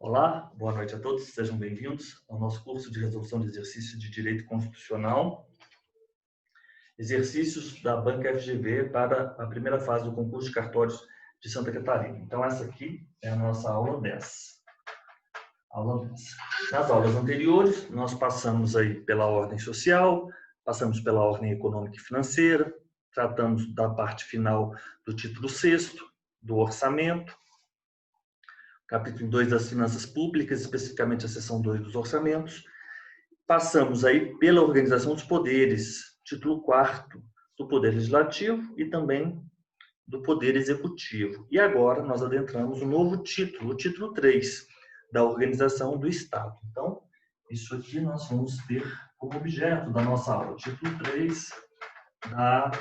Olá, boa noite a todos, sejam bem-vindos ao nosso curso de resolução de exercícios de Direito Constitucional, exercícios da Banca FGV para a primeira fase do concurso de cartórios de Santa Catarina. Então, essa aqui é a nossa aula 10. Nas aulas anteriores, nós passamos aí pela ordem social, passamos pela ordem econômica e financeira, tratamos da parte final do título 6º, do orçamento, capítulo 2 das finanças públicas, especificamente a seção 2 dos orçamentos. Passamos aí pela organização dos poderes, título 4º do Poder Legislativo e também do Poder Executivo. E agora nós adentramos um novo título, o título 3, da organização do Estado. Então, isso aqui nós vamos ter como objeto da nossa aula, título 3 da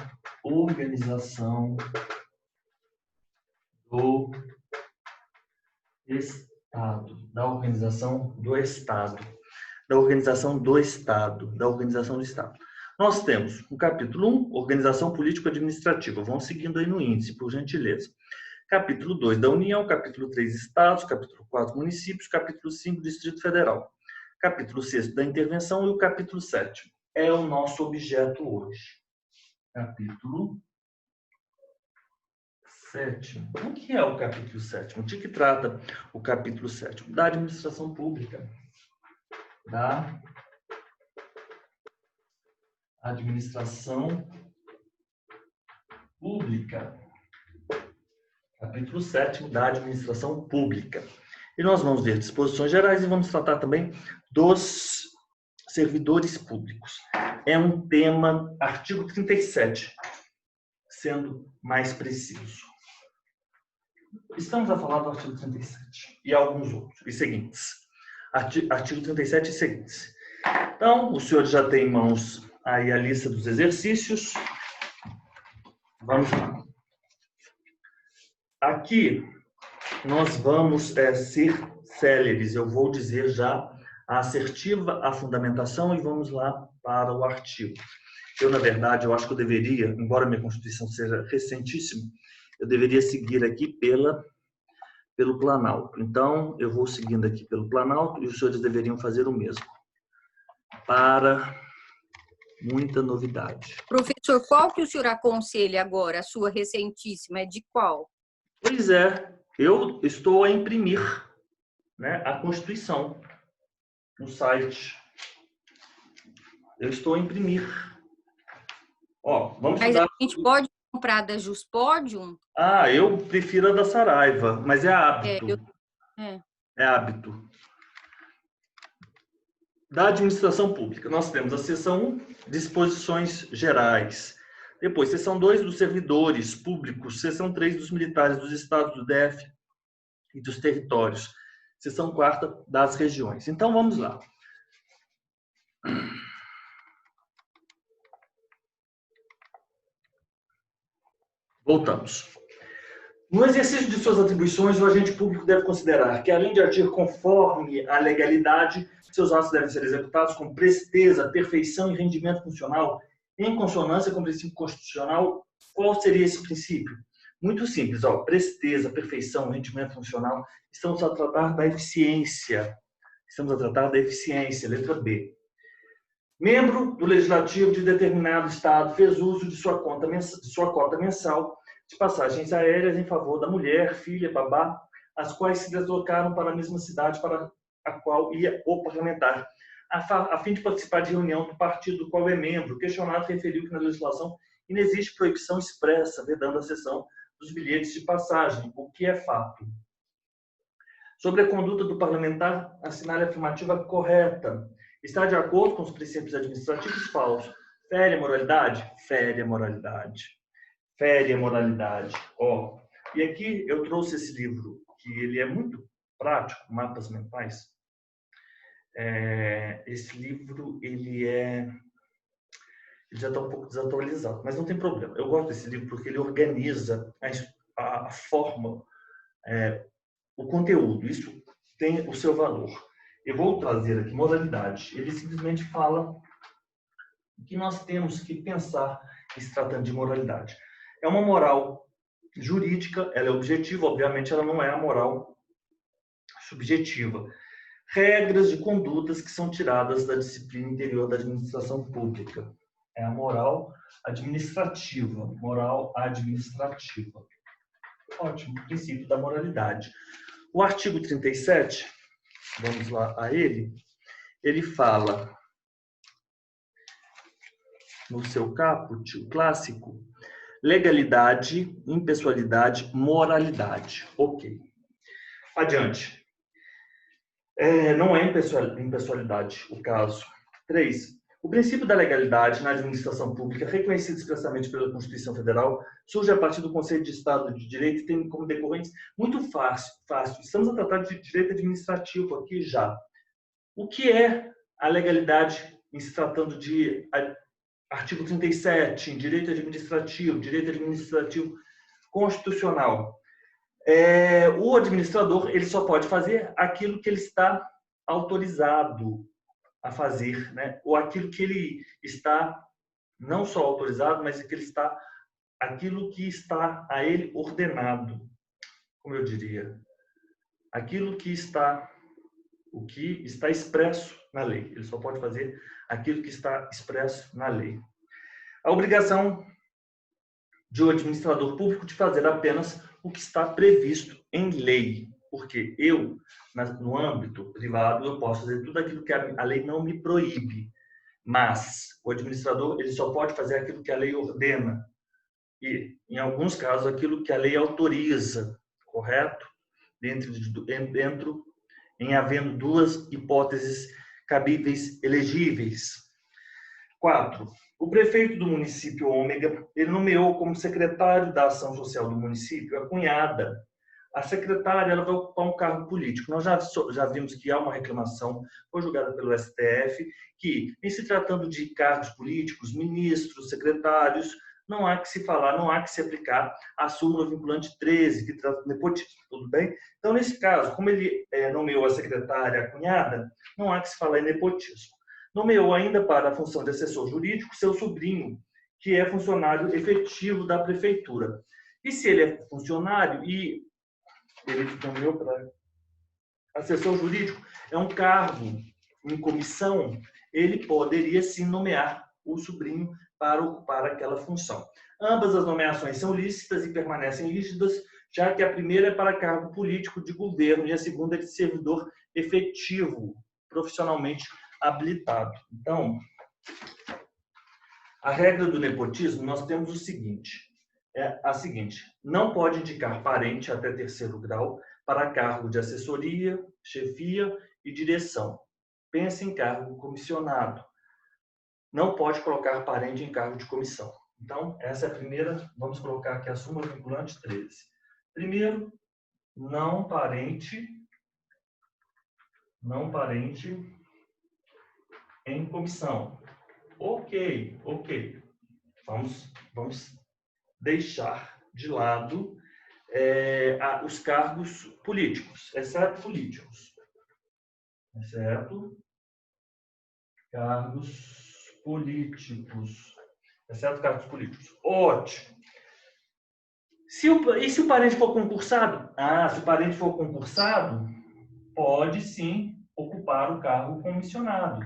organização do Estado, da organização do Estado, da organização do Estado, da organização do Estado. Nós temos o capítulo 1, organização político-administrativa. Vão seguindo aí no índice, por gentileza. Capítulo 2 da União, capítulo 3 Estados, capítulo 4 municípios, capítulo 5 Distrito Federal, capítulo 6 da intervenção e o capítulo 7 é o nosso objeto hoje. Capítulo 7. O que é o capítulo 7? De que trata o capítulo 7? Da administração pública. Da administração pública. Capítulo 7 da administração pública. E nós vamos ver disposições gerais e vamos tratar também dos servidores públicos. É um tema, artigo 37, sendo mais preciso. Estamos a falar do artigo 37 e alguns outros, e seguintes. Artigo 37 e seguintes. Então, os senhores já têm em mãos aí a lista dos exercícios. Vamos lá. Aqui, nós vamos ser céleres. Eu vou dizer já a assertiva, a fundamentação e vamos lá para o artigo. Eu, na verdade, eu acho que eu deveria, embora minha Constituição seja recentíssima, eu deveria seguir aqui pelo Planalto. Então, eu vou seguindo aqui pelo Planalto e os senhores deveriam fazer o mesmo. Para muita novidade. Professor, qual que o senhor aconselha agora? A sua recentíssima é de qual? Pois é, eu estou a imprimir, né, a Constituição no site. Eu estou a imprimir. Ó, vamos Mas estudar... a gente pode comprar da Juspodium? Ah, eu prefiro a da Saraiva, mas é hábito. É hábito. Da administração pública, nós temos a seção 1, disposições gerais. Depois, seção 2, dos servidores públicos. Seção 3, dos militares dos estados do DF e dos territórios. Seção 4, das regiões. Então, vamos lá. Voltamos. No exercício de suas atribuições, o agente público deve considerar que, além de agir conforme a legalidade, seus atos devem ser executados com presteza, perfeição e rendimento funcional, em consonância com o princípio constitucional. Qual seria esse princípio? Muito simples, ó, presteza, perfeição, rendimento funcional. Estamos a tratar da eficiência. Estamos a tratar da eficiência, letra B. Membro do Legislativo de determinado Estado fez uso de sua cota mensal de passagens aéreas em favor da mulher, filha, babá, as quais se deslocaram para a mesma cidade para a qual ia o parlamentar, a fim de participar de reunião do partido do qual é membro. O questionado referiu que na legislação inexiste proibição expressa vedando a cessão dos bilhetes de passagem, o que é fato. Sobre a conduta do parlamentar, assinale a afirmativa correta. Está de acordo com os princípios administrativos? Falso. Fere a moralidade? Fere a moralidade. Fere a moralidade. Ó, e aqui eu trouxe esse livro, que ele é muito prático, Mapas Mentais. Esse livro, ele já está um pouco desatualizado, mas não tem problema. Eu gosto desse livro porque ele organiza a forma, o conteúdo. Isso tem o seu valor. Eu vou trazer aqui moralidade. Ele simplesmente fala que nós temos que pensar se tratando de moralidade. É uma moral jurídica, ela é objetiva, obviamente ela não é a moral subjetiva. Regras de condutas que são tiradas da disciplina interior da administração pública. É a moral administrativa. Moral administrativa. Ótimo, princípio da moralidade. O artigo 37, vamos lá a ele fala, no seu caput, o clássico, legalidade, impessoalidade, moralidade. Ok. Adiante. Não é impessoalidade o caso. 3. O princípio da legalidade na administração pública, reconhecido expressamente pela Constituição Federal, surge a partir do conceito de Estado de Direito e tem como decorrentes muito fácil. Estamos a tratar de direito administrativo aqui já. O que é a legalidade em se tratando de artigo 37, direito administrativo constitucional? O administrador ele só pode fazer aquilo que ele está autorizado a fazer, né? Ou aquilo que ele está não só autorizado, mas aquilo que está a ele ordenado, como eu diria, o que está expresso na lei. Ele só pode fazer aquilo que está expresso na lei. A obrigação de um administrador público de fazer apenas o que está previsto em lei, porque eu, no âmbito privado, eu posso fazer tudo aquilo que a lei não me proíbe, mas o administrador ele só pode fazer aquilo que a lei ordena e, em alguns casos, aquilo que a lei autoriza, correto? Em havendo duas hipóteses cabíveis elegíveis. 4. O prefeito do município Ômega, ele nomeou como secretário da ação social do município a cunhada. A secretária ela vai ocupar um cargo político. Nós já vimos que há uma reclamação, foi julgada pelo STF, que, em se tratando de cargos políticos, ministros, secretários, não há que se falar, não há que se aplicar a súmula vinculante 13, que trata do nepotismo, tudo bem? Então, nesse caso, como ele nomeou a secretária a cunhada, não há que se falar em nepotismo. Nomeou ainda para a função de assessor jurídico seu sobrinho, que é funcionário efetivo da prefeitura. E se ele é funcionário e ele nomeou para assessor jurídico, é um cargo em comissão, ele poderia sim nomear o sobrinho para ocupar aquela função. Ambas as nomeações são lícitas e permanecem rígidas, já que a primeira é para cargo político de governo e a segunda é de servidor efetivo, profissionalmente habilitado. Então, a regra do nepotismo, nós temos o seguinte, não pode indicar parente até terceiro grau para cargo de assessoria, chefia e direção. Pense em cargo comissionado. Não pode colocar parente em cargo de comissão. Então, essa é a primeira, vamos colocar aqui a súmula vinculante 13. Primeiro, não parente em comissão. Ok. Vamos deixar de lado os cargos políticos, exceto políticos. Exceto cargos políticos. Ótimo. E se o parente for concursado? Se o parente for concursado, pode sim ocupar o cargo comissionado.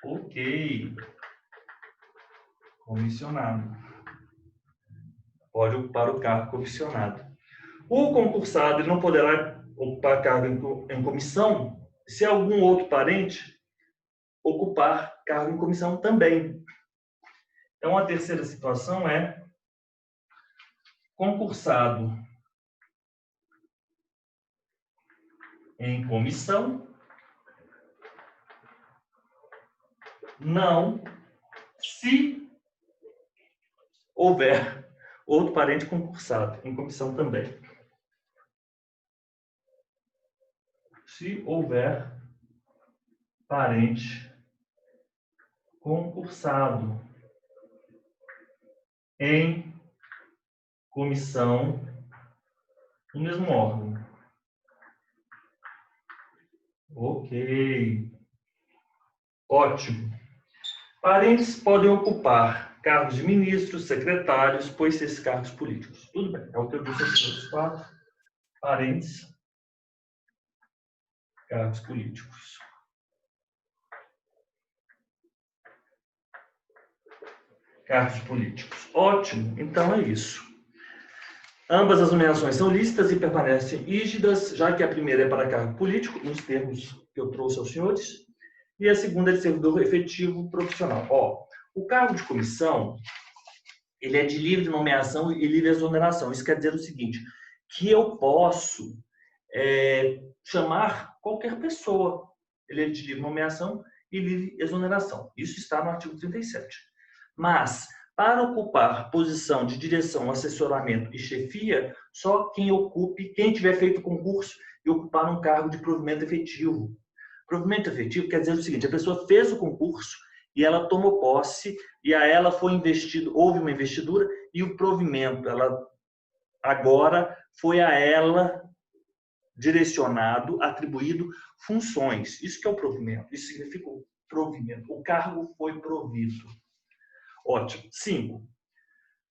Ok. Comissionado. Pode ocupar o cargo comissionado. O concursado ele não poderá ocupar cargo em comissão se algum outro parente ocupar cargo em comissão também. Então, a terceira situação é concursado em comissão, não se houver outro parente concursado em comissão também. Se houver parente concursado em comissão no mesmo órgão. Ok. Ótimo. Parentes podem ocupar cargos de ministros, secretários, pois esses cargos políticos. Tudo bem, é o que eu disse aqui nos 4. Parentes Cargos políticos. Cargos políticos. Ótimo, então é isso. Ambas as nomeações são lícitas e permanecem rígidas, já que a primeira é para cargo político, nos termos que eu trouxe aos senhores, e a segunda é de servidor efetivo profissional. O cargo de comissão, ele é de livre nomeação e livre exoneração. Isso quer dizer o seguinte, que eu posso chamar qualquer pessoa. Ele é de livre nomeação e livre exoneração. Isso está no artigo 37. Mas, para ocupar posição de direção, assessoramento e chefia, só quem tiver feito concurso e ocupar um cargo de provimento efetivo. Provimento efetivo quer dizer o seguinte, a pessoa fez o concurso e ela tomou posse e a ela foi investido, houve uma investidura e o provimento, agora foi a ela direcionado, atribuído funções. Isso que é o provimento, isso significa o provimento. O cargo foi provido. Ótimo. 5.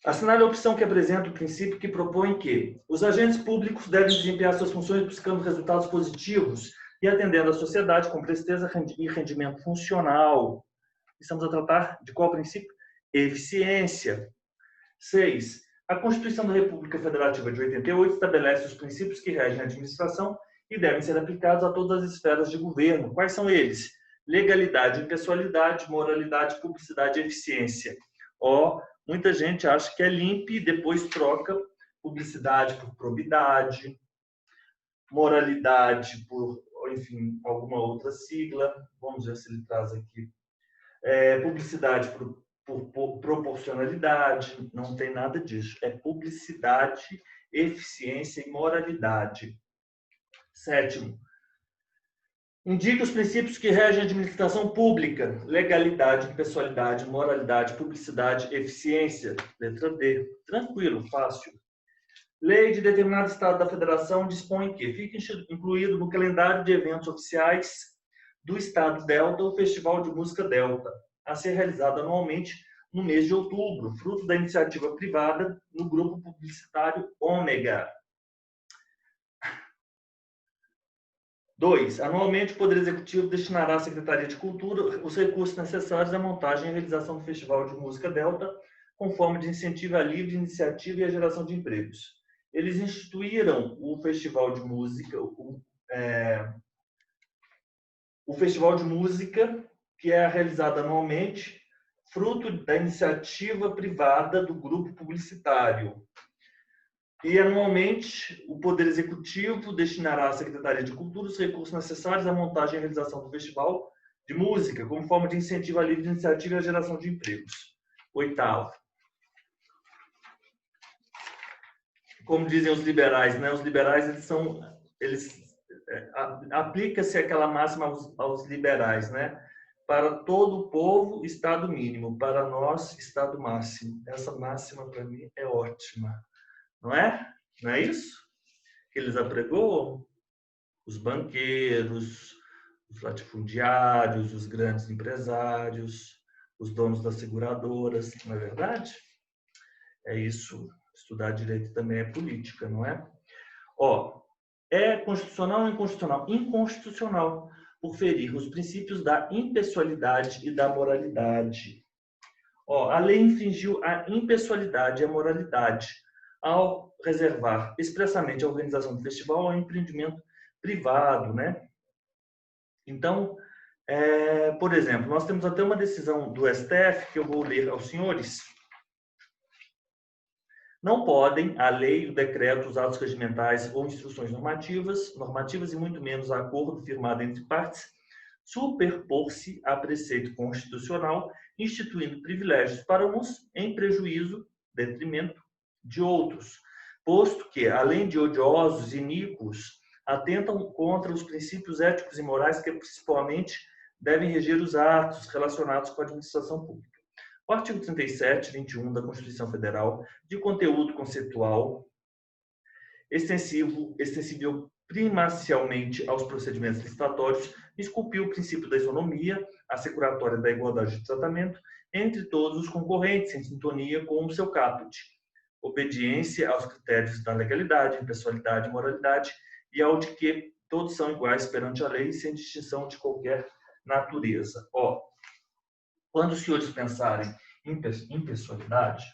Assinale a opção que apresenta o princípio que propõe que os agentes públicos devem desempenhar suas funções buscando resultados positivos e atendendo à sociedade com presteza e rendimento funcional. Estamos a tratar de qual princípio? Eficiência. 6. A Constituição da República Federativa de 88 estabelece os princípios que regem a administração e devem ser aplicados a todas as esferas de governo. Quais são eles? Legalidade, impessoalidade, moralidade, publicidade e eficiência. Muita gente acha que é limpo e depois troca publicidade por probidade, moralidade por, enfim, alguma outra sigla. Vamos ver se ele traz aqui. Publicidade por proporcionalidade, não tem nada disso. É publicidade, eficiência e moralidade. 7. Indique os princípios que regem a administração pública. Legalidade, impessoalidade, moralidade, publicidade, eficiência. Letra D. Tranquilo, fácil. Lei de determinado Estado da Federação dispõe que fique incluído no calendário de eventos oficiais do Estado Delta o Festival de Música Delta, a ser realizado anualmente no mês de outubro, fruto da iniciativa privada no grupo publicitário Ômega. 2. Anualmente, o Poder Executivo destinará à Secretaria de Cultura os recursos necessários à montagem e realização do Festival de Música Delta, com forma de incentivo à livre iniciativa e à geração de empregos. Eles instituíram o Festival de Música, o Festival de Música, que é realizado anualmente, fruto da iniciativa privada do grupo publicitário. E, anualmente, o Poder Executivo destinará à Secretaria de Cultura os recursos necessários à montagem e realização do Festival de Música, como forma de incentivo à livre iniciativa e à geração de empregos. 8. Como dizem os liberais, né? Os liberais, aplica-se aquela máxima aos liberais, né? Para todo o povo, Estado mínimo. Para nós, Estado máximo. Essa máxima, para mim, é ótima. Não é? Não é isso que eles apregoam? Os banqueiros, os latifundiários, os grandes empresários, os donos das seguradoras, não é verdade? É isso. Estudar direito também é política, não é? É constitucional ou inconstitucional? Inconstitucional, por ferir os princípios da impessoalidade e da moralidade. A lei infringiu a impessoalidade e a moralidade ao reservar expressamente a organização do festival ao empreendimento privado, né? Então, por exemplo, nós temos até uma decisão do STF que eu vou ler aos senhores. Não podem a lei, o decreto, os atos regimentais ou instruções normativas e muito menos acordo firmado entre partes, superpor-se a preceito constitucional, instituindo privilégios para uns em prejuízo, detrimento de outros, posto que, além de odiosos e iníquos, atentam contra os princípios éticos e morais que principalmente devem reger os atos relacionados com a administração pública. O artigo 37, 21 da Constituição Federal, de conteúdo conceitual, extensível primacialmente aos procedimentos licitatórios, esculpiu o princípio da isonomia, assecuratória da igualdade de tratamento entre todos os concorrentes, em sintonia com o seu caput, obediência aos critérios da legalidade, impessoalidade e moralidade, e ao de que todos são iguais perante a lei, sem distinção de qualquer natureza. Quando os senhores pensarem em impessoalidade,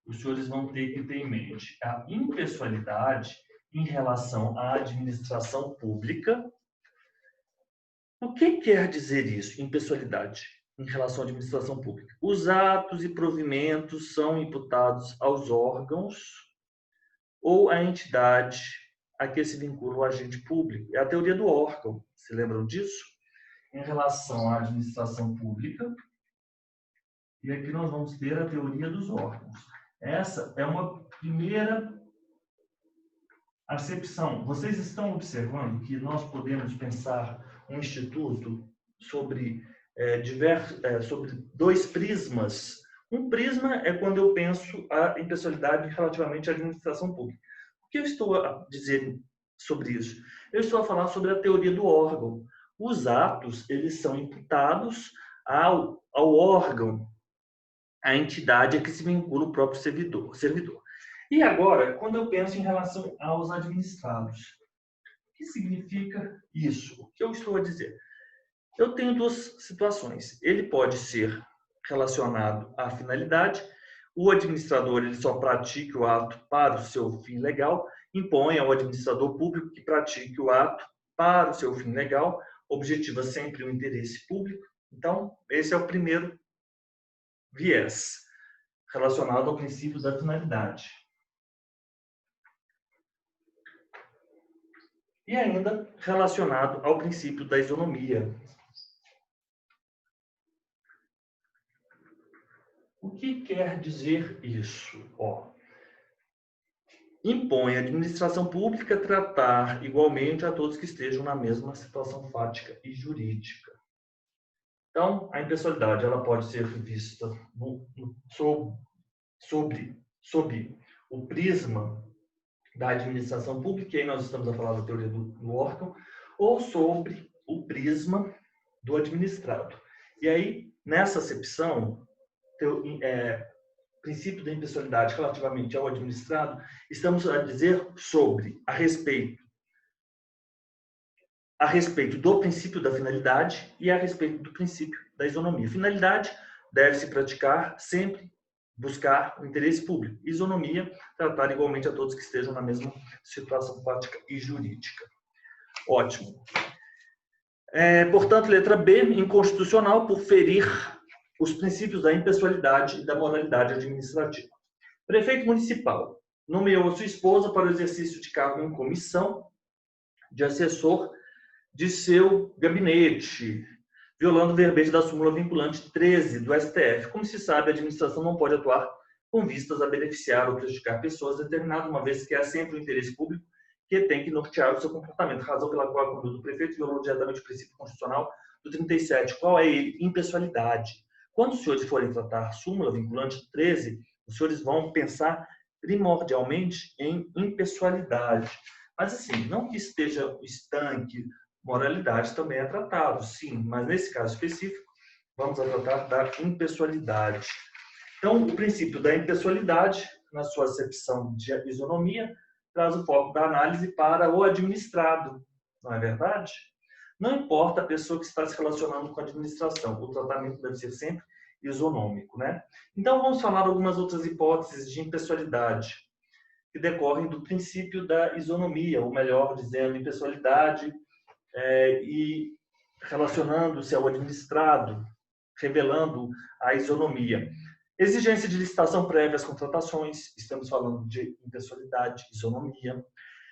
os senhores vão ter que ter em mente a impessoalidade em relação à administração pública. O que quer dizer isso, impessoalidade, em relação à administração pública? Os atos e provimentos são imputados aos órgãos ou à entidade a que se vincula o agente público. É a teoria do órgão, se lembram disso? Em relação à administração pública, e aqui nós vamos ter a teoria dos órgãos. Essa é uma primeira acepção. Vocês estão observando que nós podemos pensar um instituto sobre sobre dois prismas. Um prisma é quando eu penso a impessoalidade relativamente à administração pública. O que eu estou a dizer sobre isso? Eu estou a falar sobre a teoria do órgão. Os atos, eles são imputados ao órgão, à entidade a que se vincula o próprio servidor. E agora, quando eu penso em relação aos administrados, o que significa isso? O que eu estou a dizer? Eu tenho duas situações. Ele pode ser relacionado à finalidade. O administrador ele só pratica o ato para o seu fim legal, impõe ao administrador público que pratique o ato para o seu fim legal, objetiva sempre o interesse público. Então, esse é o primeiro viés, relacionado ao princípio da finalidade. E ainda relacionado ao princípio da isonomia. O que quer dizer isso? Impõe à administração pública tratar igualmente a todos que estejam na mesma situação fática e jurídica. Então, a impessoalidade ela pode ser vista sob o prisma da administração pública, e aí nós estamos a falar da teoria do órgão, ou sobre o prisma do administrado. E aí, nessa acepção, princípio da impessoalidade relativamente ao administrado, estamos a dizer sobre, a respeito do princípio da finalidade e a respeito do princípio da isonomia. Finalidade deve-se praticar sempre buscar o interesse público. Isonomia, tratar igualmente a todos que estejam na mesma situação fática e jurídica. Ótimo. Portanto, letra B, inconstitucional por ferir os princípios da impessoalidade e da moralidade administrativa. Prefeito municipal nomeou sua esposa para o exercício de cargo em comissão de assessor de seu gabinete, violando o verbete da súmula vinculante 13 do STF. Como se sabe, a administração não pode atuar com vistas a beneficiar ou prejudicar pessoas determinadas, uma vez que há sempre o interesse público que tem que nortear o seu comportamento, razão pela qual a conduta do prefeito violou diretamente o princípio constitucional do 37. Qual é ele? Impessoalidade. Quando os senhores forem tratar súmula vinculante 13, os senhores vão pensar primordialmente em impessoalidade. Mas, assim, não que esteja estanque, moralidade também é tratado, sim, mas nesse caso específico, vamos tratar da impessoalidade. Então, o princípio da impessoalidade, na sua acepção de isonomia, traz o foco da análise para o administrado, não é verdade? Não importa a pessoa que está se relacionando com a administração, o tratamento deve ser sempre isonômico, né? Então, vamos falar algumas outras hipóteses de impessoalidade que decorrem do princípio da isonomia, ou melhor dizendo, impessoalidade e relacionando-se ao administrado, revelando a isonomia. Exigência de licitação prévia às contratações, estamos falando de impessoalidade, isonomia.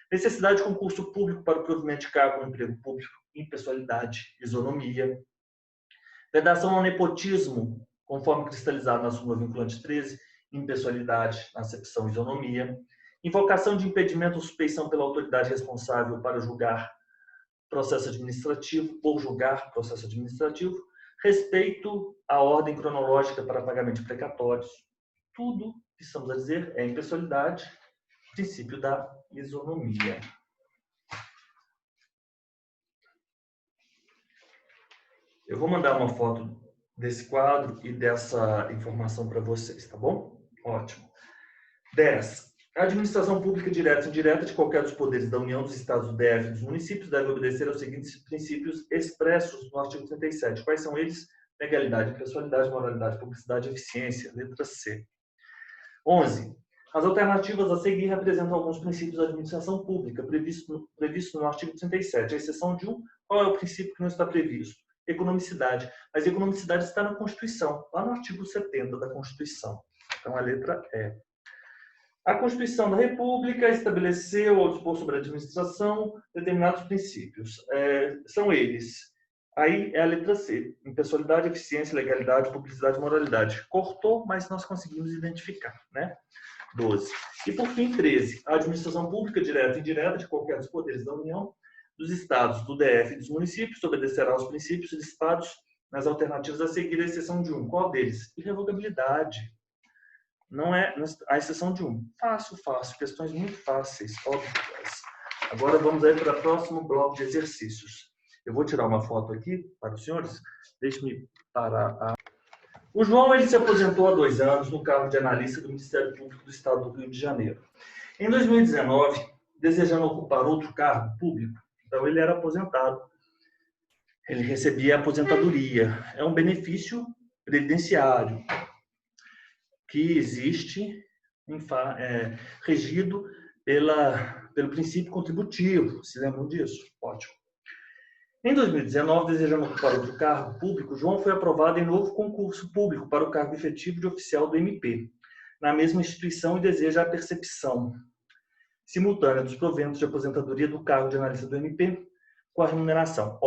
Necessidade de concurso público para o provimento de cargo no emprego público, impessoalidade, isonomia. Vedação ao nepotismo, conforme cristalizado na súmula vinculante 13, impessoalidade, acepção, isonomia. Invocação de impedimento ou suspeição pela autoridade responsável para julgar processo administrativo ou julgar processo administrativo. Respeito à ordem cronológica para pagamento de precatórios. Tudo que estamos a dizer é impessoalidade, princípio da isonomia. Eu vou mandar uma foto desse quadro e dessa informação para vocês, tá bom? Ótimo. 10. A administração pública direta e indireta de qualquer dos poderes da União, dos Estados, do DF e dos municípios deve obedecer aos seguintes princípios expressos no artigo 37. Quais são eles? Legalidade, impessoalidade, moralidade, publicidade e eficiência. Letra C. 11. As alternativas a seguir representam alguns princípios da administração pública previsto no artigo 37. A exceção de um, qual é o princípio que não está previsto? Economicidade. Mas economicidade está na Constituição, lá no artigo 70 da Constituição. Então, a letra E. A Constituição da República estabeleceu, ao dispor sobre a administração, determinados princípios. São eles. Aí é a letra C. Impessoalidade, eficiência, legalidade, publicidade e moralidade. Cortou, mas nós conseguimos identificar, né? 12. E, por fim, 13. A administração pública, direta e indireta, de qualquer dos poderes da União, dos Estados, do DF e dos municípios, obedecerá aos princípios listados nas alternativas a seguir, a exceção de um. Qual deles? Irrevogabilidade. Não é a exceção de um. Fácil. Questões muito fáceis, óbvias. Agora vamos aí para o próximo bloco de exercícios. Eu vou tirar uma foto aqui para os senhores. Deixe-me parar. O João ele se aposentou há 2 anos no cargo de analista do Ministério Público do Estado do Rio de Janeiro. Em 2019, desejando ocupar outro cargo público, então ele era aposentado. Ele recebia a aposentadoria. É um benefício previdenciário que existe regido pelo princípio contributivo. Se lembram disso? Ótimo. Em 2019, desejando ocupar outro cargo público, João foi aprovado em novo concurso público para o cargo efetivo de oficial do MP, na mesma instituição, e deseja a percepção simultânea dos proventos de aposentadoria do cargo de analista do MP com a remuneração.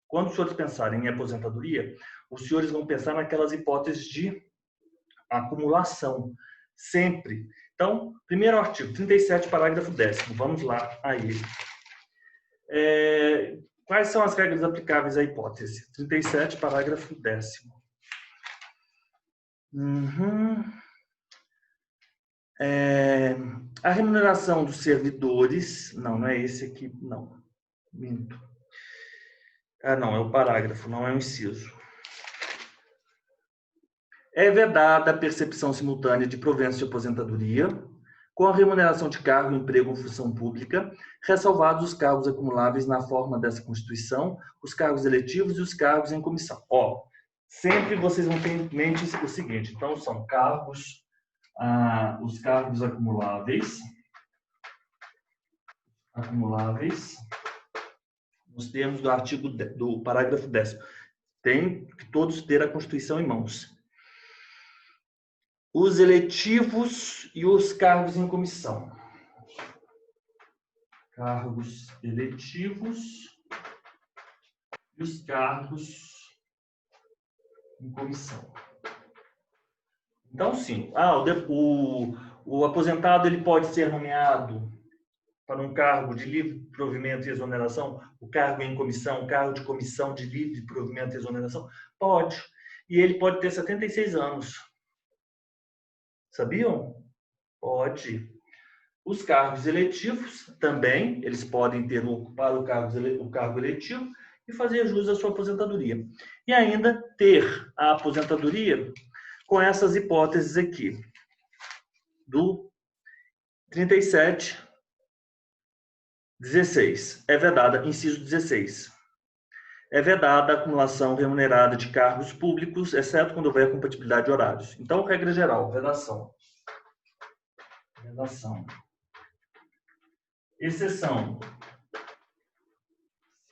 Quando os senhores pensarem em aposentadoria, os senhores vão pensar naquelas hipóteses de acumulação, sempre. Então, primeiro artigo, 37, parágrafo 10º. Vamos lá a ele. Quais são as regras aplicáveis à hipótese? 37, parágrafo 10º. A remuneração dos servidores... Não é esse aqui, não. Minto. Não, é o parágrafo, não é o inciso. É vedada a percepção simultânea de proventos de aposentadoria com a remuneração de cargo, emprego ou função pública, ressalvados os cargos acumuláveis na forma dessa Constituição, os cargos eletivos e os cargos em comissão. Sempre vocês vão ter em mente o seguinte, então são cargos, os cargos acumuláveis, nos termos do artigo do parágrafo 10º. Tem que todos ter a Constituição em mãos. Os eletivos e os cargos em comissão. Cargos eletivos e os cargos em comissão. Então, sim, o aposentado ele pode ser nomeado para um cargo de livre provimento e exoneração, o cargo em comissão, cargo de comissão de livre provimento e exoneração? Pode. E ele pode ter 76 anos. Sabiam? Pode. Os cargos eletivos também, eles podem ocupar o cargo eletivo e fazer jus à sua aposentadoria. E ainda ter a aposentadoria com essas hipóteses aqui, do 37, 16. É vedada, inciso 16. É vedada a acumulação remunerada de cargos públicos, exceto quando houver compatibilidade de horários. Então, regra geral, vedação. Exceção.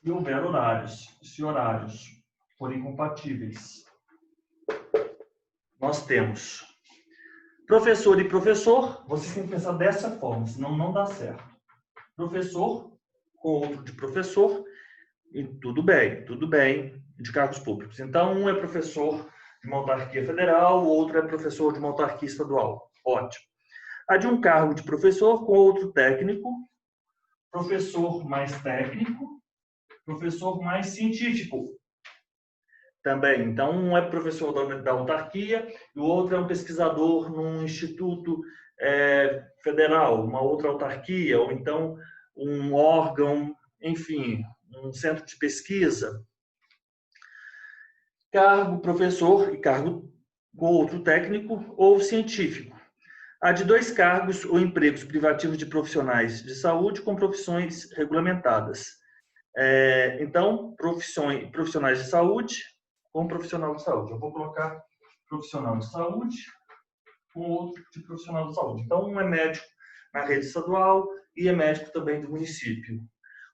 Se houver horários, se horários forem compatíveis. Nós temos professor e professor, vocês têm que pensar dessa forma, senão não dá certo. Professor com outro de professor, e tudo bem, de cargos públicos. Então, um é professor de uma autarquia federal, o outro é professor de uma autarquia estadual. Ótimo. A de um cargo de professor com outro técnico, professor mais técnico, professor mais científico. Também. Então, um é professor da autarquia e o outro é um pesquisador num instituto federal, uma outra autarquia, ou então um órgão, enfim, um centro de pesquisa. Cargo professor e cargo com outro técnico ou científico. A de 2 cargos ou empregos privativos de profissionais de saúde com profissões regulamentadas. Então, profissionais de saúde com profissional de saúde. Eu vou colocar profissional de saúde com outro de profissional de saúde. Então, um é médico na rede estadual e é médico também do município.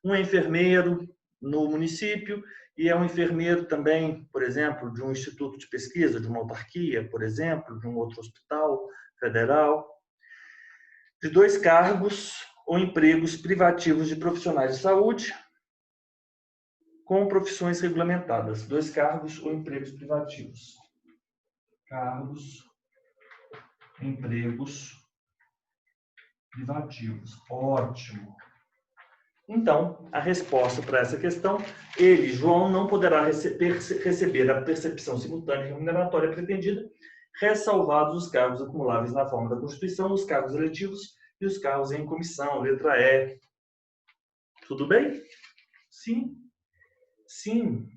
Um é enfermeiro no município e é um enfermeiro também, por exemplo, de um instituto de pesquisa, de uma autarquia, por exemplo, de um outro hospital federal. De 2 cargos ou empregos privativos de profissionais de saúde com profissões regulamentadas. 2 cargos ou empregos privativos. Cargos, empregos privativos. Ótimo. Então, a resposta para essa questão, ele, João, não poderá receber a percepção simultânea e remuneratória pretendida, ressalvados os cargos acumuláveis na forma da Constituição, os cargos eletivos e os cargos em comissão, letra E. Tudo bem? Sim. Sim.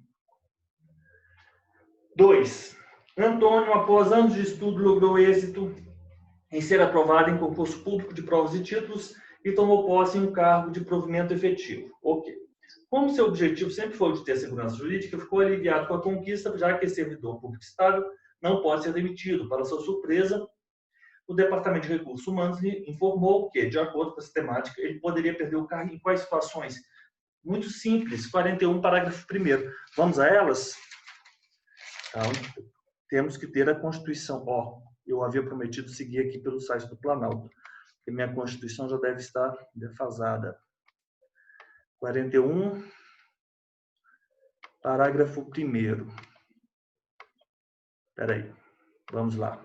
2. Antônio, após anos de estudo, logrou êxito em ser aprovado em concurso público de provas e títulos e tomou posse em um cargo de provimento efetivo. Ok. Como seu objetivo sempre foi de ter segurança jurídica, ficou aliviado com a conquista, já que servidor público estável não pode ser demitido. Para sua surpresa, o Departamento de Recursos Humanos lhe informou que, de acordo com essa temática, ele poderia perder o cargo em quais situações? Muito simples, 41, parágrafo 1º. Vamos a elas? Então, temos que ter a Constituição. Eu havia prometido seguir aqui pelo site do Planalto, porque minha Constituição já deve estar defasada. 41, parágrafo 1º. Espera aí, vamos lá.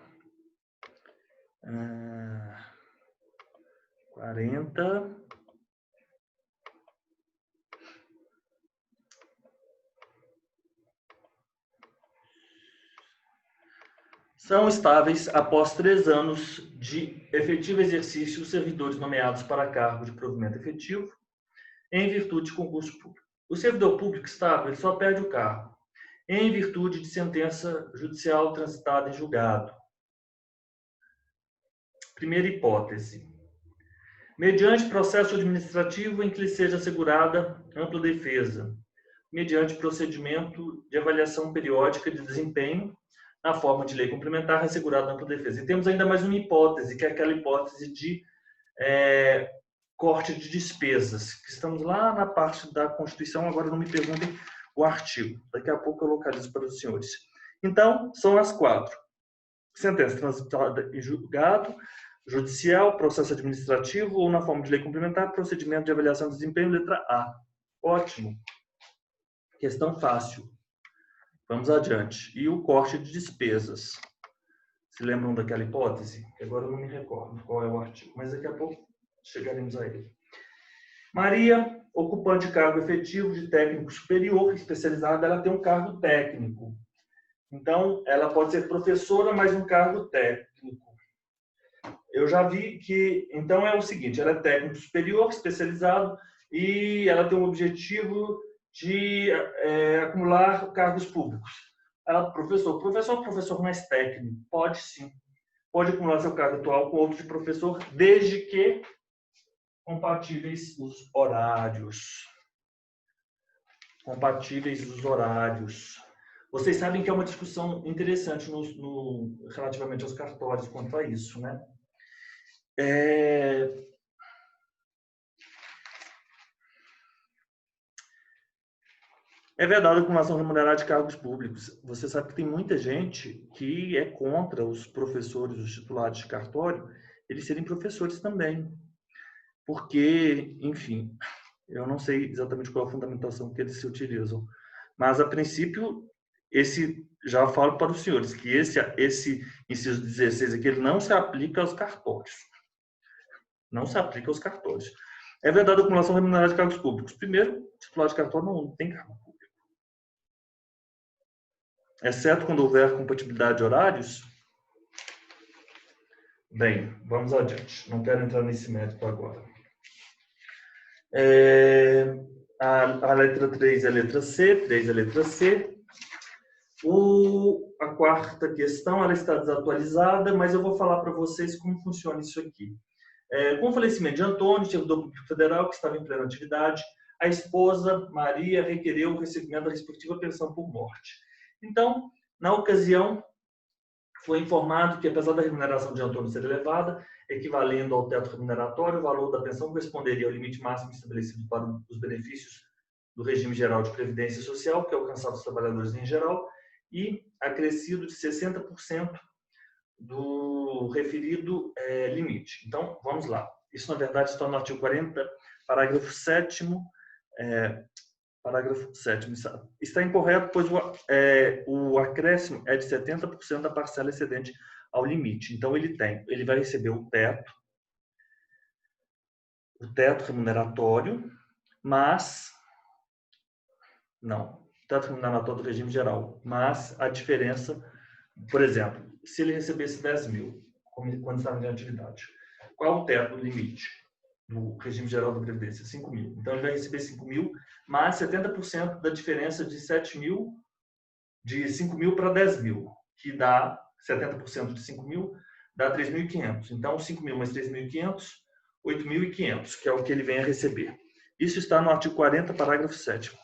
40. São estáveis após 3 anos de efetivo exercício os servidores nomeados para cargo de provimento efetivo em virtude de concurso público. O servidor público estável ele só perde o cargo em virtude de sentença judicial transitada em julgado. Primeira hipótese. Mediante processo administrativo em que lhe seja assegurada ampla defesa, mediante procedimento de avaliação periódica de desempenho, na forma de lei complementar, assegurada ampla defesa. E temos ainda mais uma hipótese, que é aquela hipótese de corte de despesas, que estamos lá na parte da Constituição, agora não me perguntem o artigo, daqui a pouco eu localizo para os senhores. Então, são as 4. Sentença transitada em julgado, judicial, processo administrativo ou na forma de lei complementar, procedimento de avaliação de desempenho, letra A. Ótimo. Questão fácil. Vamos adiante. E o corte de despesas. Se lembram daquela hipótese? Agora eu não me recordo qual é o artigo, mas daqui a pouco chegaremos a ele. Maria, ocupante de cargo efetivo de técnico superior, especializada, ela tem um cargo técnico. Então, ela pode ser professora, mas um cargo técnico. Eu já vi que, então, é o seguinte, ela é técnico superior, especializado, e ela tem um objetivo de acumular cargos públicos. Ela, professor mais técnico, pode sim. Pode acumular seu cargo atual com outro de professor, desde que compatíveis os horários. Compatíveis os horários. Vocês sabem que é uma discussão interessante relativamente aos cartórios quanto a isso, né? É verdade a acumulação remunerada de cargos públicos. Você sabe que tem muita gente que é contra os professores, os titulares de cartório, eles serem professores também. Porque, enfim, eu não sei exatamente qual é a fundamentação que eles se utilizam. Mas, a princípio, já falo para os senhores, que esse inciso 16 aqui, ele não se aplica aos cartórios. Não se aplica aos cartórios. É verdade a acumulação remunerada de cargos públicos. Primeiro, titular de cartório não tem cargo público. Exceto quando houver compatibilidade de horários. Bem, vamos adiante. Não quero entrar nesse mérito agora. A letra 3 é a letra C, 3 é a letra C. O a quarta questão, ela está desatualizada, mas eu vou falar para vocês como funciona isso aqui. Com o falecimento de Antônio, servidor público federal, que estava em plena atividade, a esposa, Maria, requereu o recebimento da respectiva pensão por morte. Então, na ocasião, foi informado que, apesar da remuneração de Antônio ser elevada, equivalendo ao teto remuneratório, o valor da pensão corresponderia ao limite máximo estabelecido para os benefícios do regime geral de previdência social, que é alcançado aos trabalhadores em geral, e acrescido de 60% do referido limite. Então, vamos lá. Isso, na verdade, está no artigo 40, parágrafo 7º. Parágrafo 7º. Está incorreto, pois o acréscimo é de 70% da parcela excedente ao limite. Então, ele vai receber o teto remuneratório, mas não, teto remuneratório do regime geral, mas a diferença, por exemplo, se ele recebesse 10 mil quando estava em atividade, qual o teto, o limite do regime geral da Previdência? 5 mil. Então, ele vai receber 5 mil, mais 70% da diferença de 7 mil, de 5 mil para 10 mil, que dá 70% de 5 mil, dá 3.500. Então, 5 mil mais 3.500, 8.500, que é o que ele vem a receber. Isso está no artigo 40, parágrafo 7º.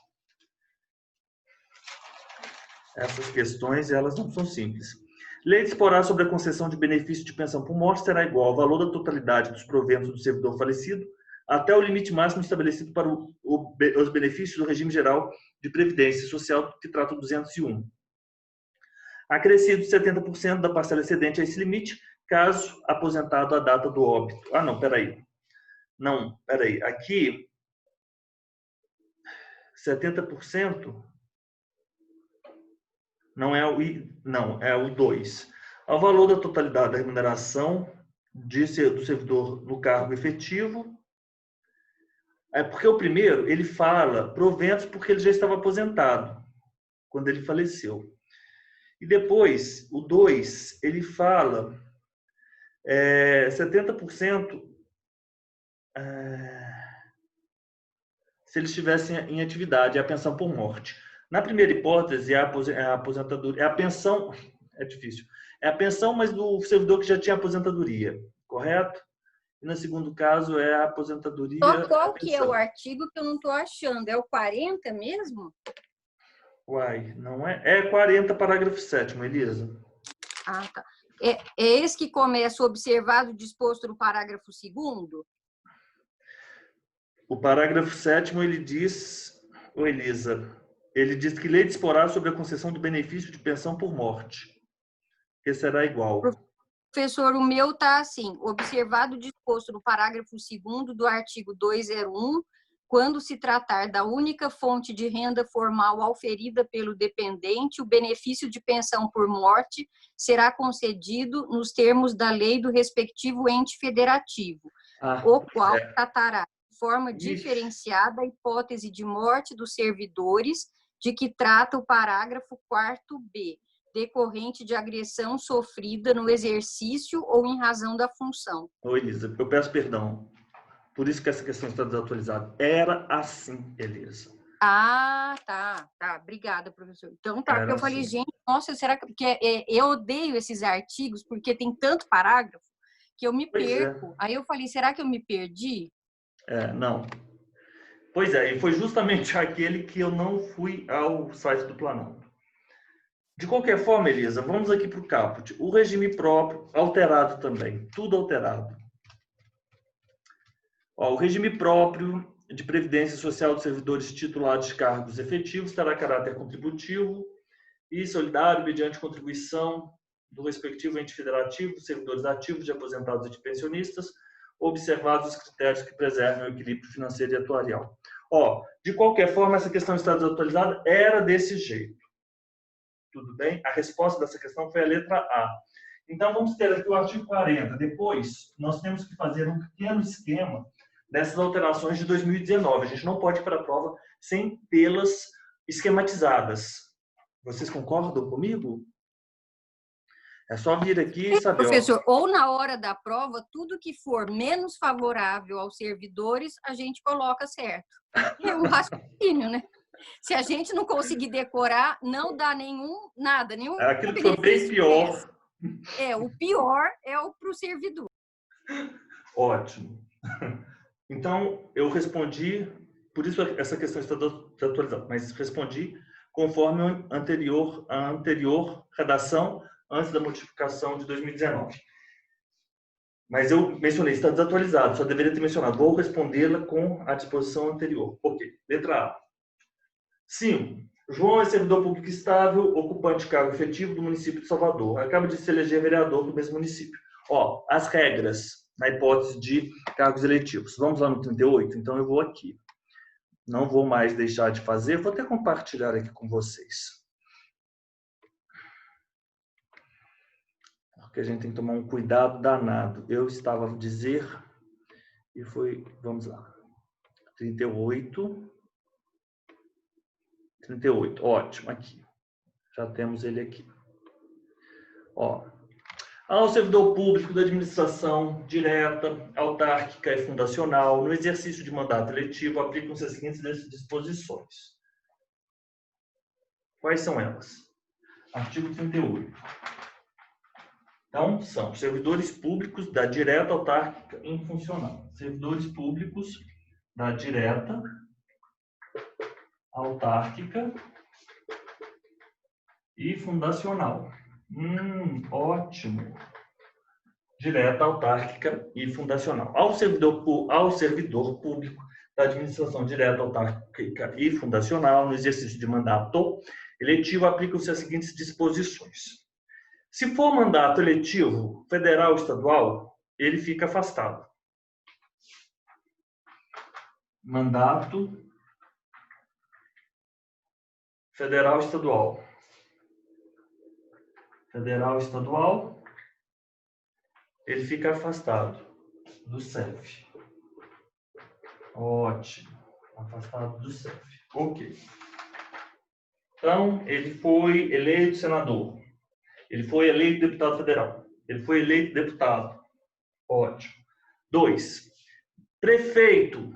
Essas questões, elas não são simples. Lei disporá sobre a concessão de benefício de pensão por morte será igual ao valor da totalidade dos proventos do servidor falecido até o limite máximo estabelecido para os benefícios do regime geral de previdência social, que trata o 201. Acrescido 70% da parcela excedente a esse limite, caso aposentado à data do óbito. Não, peraí. Aqui, 70%... Não, é o 2. Ao valor da totalidade da remuneração do servidor no cargo efetivo. Porque o primeiro, ele fala proventos porque ele já estava aposentado, quando ele faleceu. E depois, o 2, ele fala 70% se eles estivessem em atividade, a pensão por morte. Na primeira hipótese, a aposentadoria, a pensão, é difícil, é a pensão, mas do servidor que já tinha aposentadoria, correto? E no segundo caso, é a aposentadoria... Qual que é o artigo que eu não estou achando? É o 40 mesmo? Uai, não é? É 40, parágrafo 7º, Elisa. Ah, tá. É esse que começa observado o disposto no parágrafo 2º? O parágrafo 7º, ele diz... Elisa... Ele diz que lei disporá sobre a concessão do benefício de pensão por morte, que será igual. Professor, o meu está assim, observado o disposto no parágrafo 2º do artigo 201, quando se tratar da única fonte de renda formal auferida pelo dependente, o benefício de pensão por morte será concedido nos termos da lei do respectivo ente federativo, o qual tratará de forma diferenciada a hipótese de morte dos servidores de que trata o parágrafo 4º, decorrente de agressão sofrida no exercício ou em razão da função. Oi, Elisa, eu peço perdão. Por isso que essa questão está desatualizada. Era assim, Elisa. Tá. Obrigada, professor. Então tá, porque eu falei, gente, nossa, será que... Porque eu odeio esses artigos, porque tem tanto parágrafo que eu me perco. Aí eu falei, será que eu me perdi? Não. Pois é, e foi justamente aquele que eu não fui ao site do Planalto. De qualquer forma, Elisa, vamos aqui para o caput. O regime próprio, alterado também, tudo alterado. O regime próprio de previdência social dos servidores titulares de cargos efetivos terá caráter contributivo e solidário mediante contribuição do respectivo ente federativo dos servidores ativos, de aposentados e de pensionistas, observados os critérios que preservem o equilíbrio financeiro e atuarial. De qualquer forma, essa questão está desatualizada, era desse jeito. Tudo bem? A resposta dessa questão foi a letra A. Então, vamos ter aqui o artigo 40. Depois, nós temos que fazer um pequeno esquema dessas alterações de 2019. A gente não pode ir para a prova sem tê-las esquematizadas. Vocês concordam comigo? É só vir aqui e saber. Professor, ou na hora da prova, tudo que for menos favorável aos servidores, a gente coloca certo. É um raciocínio, né? Se a gente não conseguir decorar, não dá nada, nenhum Aquilo que foi bem pior. O pior é para o servidor. Ótimo. Então, eu respondi, por isso essa questão está atualizada, mas respondi conforme a anterior redação, antes da modificação de 2019. Mas eu mencionei, está desatualizado, só deveria ter mencionado. Vou respondê-la com a disposição anterior. Por quê? Letra A. 5. João é servidor público estável, ocupante de cargo efetivo do município de Salvador. Acaba de se eleger vereador do mesmo município. Ó, as regras na hipótese de cargos eletivos. Vamos lá no 38? Então eu vou aqui. Não vou mais deixar de fazer. Vou até compartilhar aqui com vocês. Porque a gente tem que tomar um cuidado danado. Eu estava a dizer, e foi, vamos lá, 38, ótimo, aqui. Já temos ele aqui. Ó, ao servidor público da administração direta, autárquica e fundacional, no exercício de mandato eletivo, aplicam-se as seguintes disposições. Quais são elas? Artigo 38. Então, são servidores públicos da direta, autárquica e funcional. Servidores públicos da direta, autárquica e fundacional. Ótimo. Direta, autárquica e fundacional. Ao servidor público da administração direta, autárquica e fundacional, no exercício de mandato eletivo, aplicam-se as seguintes disposições. Se for mandato eletivo federal ou estadual, ele fica afastado. Mandato federal ou estadual. Federal ou estadual, ele fica afastado do CEF. Ótimo. Afastado do CEF. Ok. Então, ele foi eleito senador. Ele foi eleito deputado federal. Ele foi eleito deputado. Ótimo. 2. Prefeito.